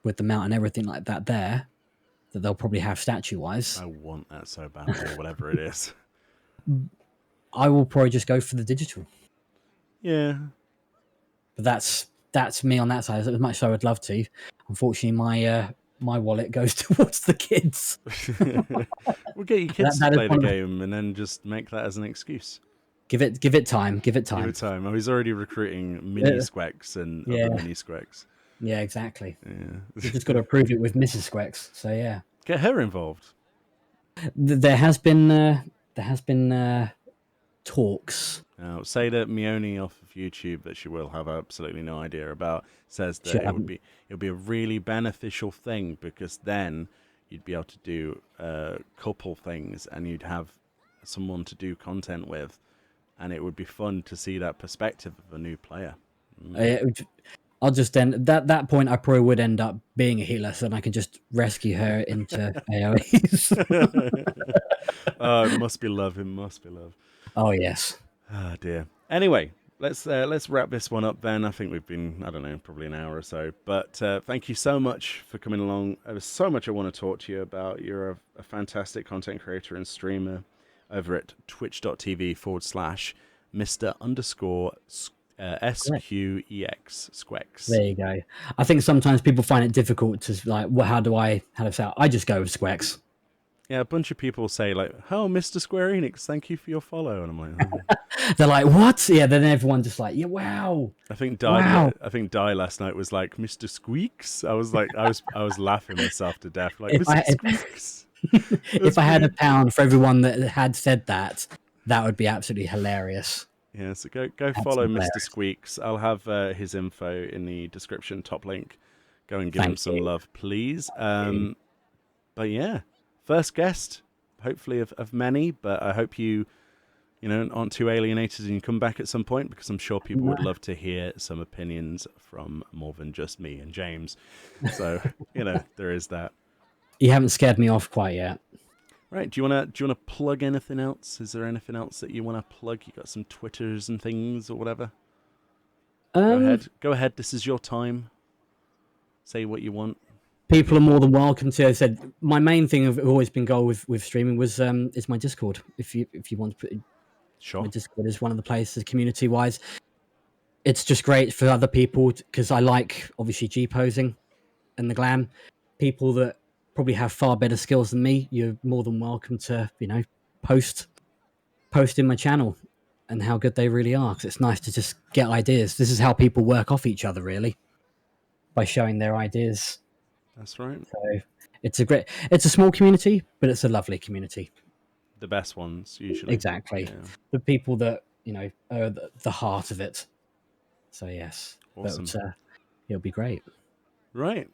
S1: with the mount and everything like that there, that they'll probably have statue-wise,
S2: I want that so badly, whatever it is.
S1: I will probably just go for the digital.
S2: Yeah.
S1: But that's me on that side. As much as I would love to, unfortunately, my wallet goes towards the kids.
S2: We'll get your
S1: That
S2: kids to
S1: that is
S2: play the
S1: one of
S2: game and then just make that as an excuse.
S1: give it time, give it
S2: Give
S1: time.
S2: it time. Oh, he's already recruiting mini Squex and other
S1: Yeah,
S2: mini Squex.
S1: yeah, exactly. We've just got
S2: Yeah.
S1: to approve it with Mrs. Squex. So yeah,
S2: Get her involved.
S1: There has been talks.
S2: Now, say that Meoni off of YouTube, that she will have absolutely no idea about, says
S1: She
S2: that
S1: haven't.
S2: it would be a really beneficial thing, because then you'd be able to do a couple things and you'd have someone to do content with, and it would be fun to see that perspective of a new player.
S1: I'll just end that point. I probably would end up being a healer, so then I can just rescue her into AOE's.
S2: Oh, it must be love. It must be love.
S1: Oh yes.
S2: Ah, dear. Anyway, let's wrap this one up then. I think we've been, I don't know, probably an hour or so. But thank you so much for coming along. There's so much I want to talk to you about. You're a fantastic content creator and streamer over at twitch.tv/ Mr. underscore
S1: Correct.
S2: SQEX Squex.
S1: There you go. I think sometimes people find it difficult to like, well, how do I say it? I just go with Squex.
S2: Yeah, a bunch of people say like, "Oh, Mr. Square Enix, thank you for your follow," and I'm like, oh.
S1: They're like, what? Yeah. Then everyone just like, yeah, wow,
S2: I think
S1: wow.
S2: Die last night was like Mr. Squeaks. I was like, I was laughing myself to death, like
S1: If I
S2: Mr. Squeaks.
S1: if
S2: That's
S1: I had a
S2: brilliant.
S1: pound for everyone that had said that, that would be absolutely hilarious.
S2: Yeah, so go follow
S1: Absolutely
S2: Mr.
S1: hilarious.
S2: Squeaks. I'll have his info in the description, top link. Go and give him
S1: Thank
S2: some
S1: you.
S2: love, please. But yeah, first guest, hopefully of many. But I hope you aren't too alienated and you come back at some point, because I'm sure people
S1: No,
S2: would love to hear some opinions from more than just me and James. So there is that.
S1: you haven't scared me off quite yet.
S2: Right? Do you wanna plug anything else? Is there anything else that you want to plug? You got some Twitters and things or whatever? Go
S1: Um,
S2: ahead. Go ahead. This is your time. Say what you want.
S1: People are more than welcome to. I said my main thing have always been goal with streaming was is my Discord. If you want to put my
S2: Sure.
S1: Discord is one of the places community wise. It's just great for other people because I like obviously G posing and the glam. People that probably have far better skills than me, you're more than welcome to post post in my channel and how good they really are. Because it's nice to just get ideas. This is how people work off each other really by showing their ideas.
S2: That's right.
S1: So it's a small community, but it's a lovely community.
S2: The best ones usually.
S1: Exactly,
S2: Yeah.
S1: the people that are the heart of it. So yes,
S2: Awesome.
S1: but it'll be great.
S2: Right.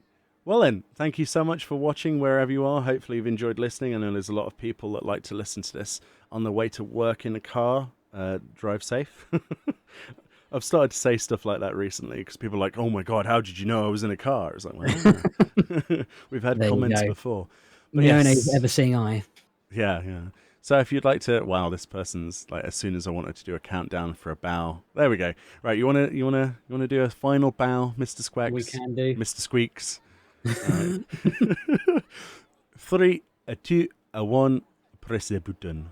S2: Well then, thank you so much for watching wherever you are. Hopefully you've enjoyed listening. I know there's a lot of people that like to listen to this on the way to work in the car. Drive safe. I've started to say stuff like that recently because people are like, "Oh my god, how did you know I was in a car?" It's like, well, we've had
S1: There you
S2: comments
S1: go.
S2: before, but
S1: Meoni,
S2: yes,
S1: ever seeing eye.
S2: yeah, yeah. So if you'd like to, wow, this person's like, as soon as I wanted to do a countdown for a bow, there we go. Right, you wanna do a final bow, Mister
S1: We
S2: Squeaks,
S1: can do.
S2: Mister Squeaks. All right. 3, a 2, a 1, press the button.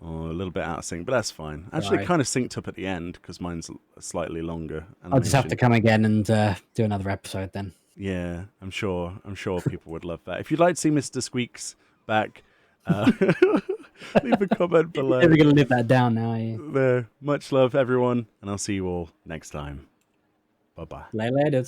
S2: Oh, a little bit out of sync, but that's fine. Actually, it
S1: Right.
S2: kind of synced up at the end because mine's a slightly longer
S1: I'll just have to
S2: animation.
S1: come again and do another episode then.
S2: Yeah, I'm sure. I'm sure people would love that. If you'd like to see Mr. Squeaks back, leave a comment
S1: You're
S2: below.
S1: never gonna live that down now, are you?
S2: There. Much love, everyone, and I'll see you all next time. Bye bye.
S1: Later.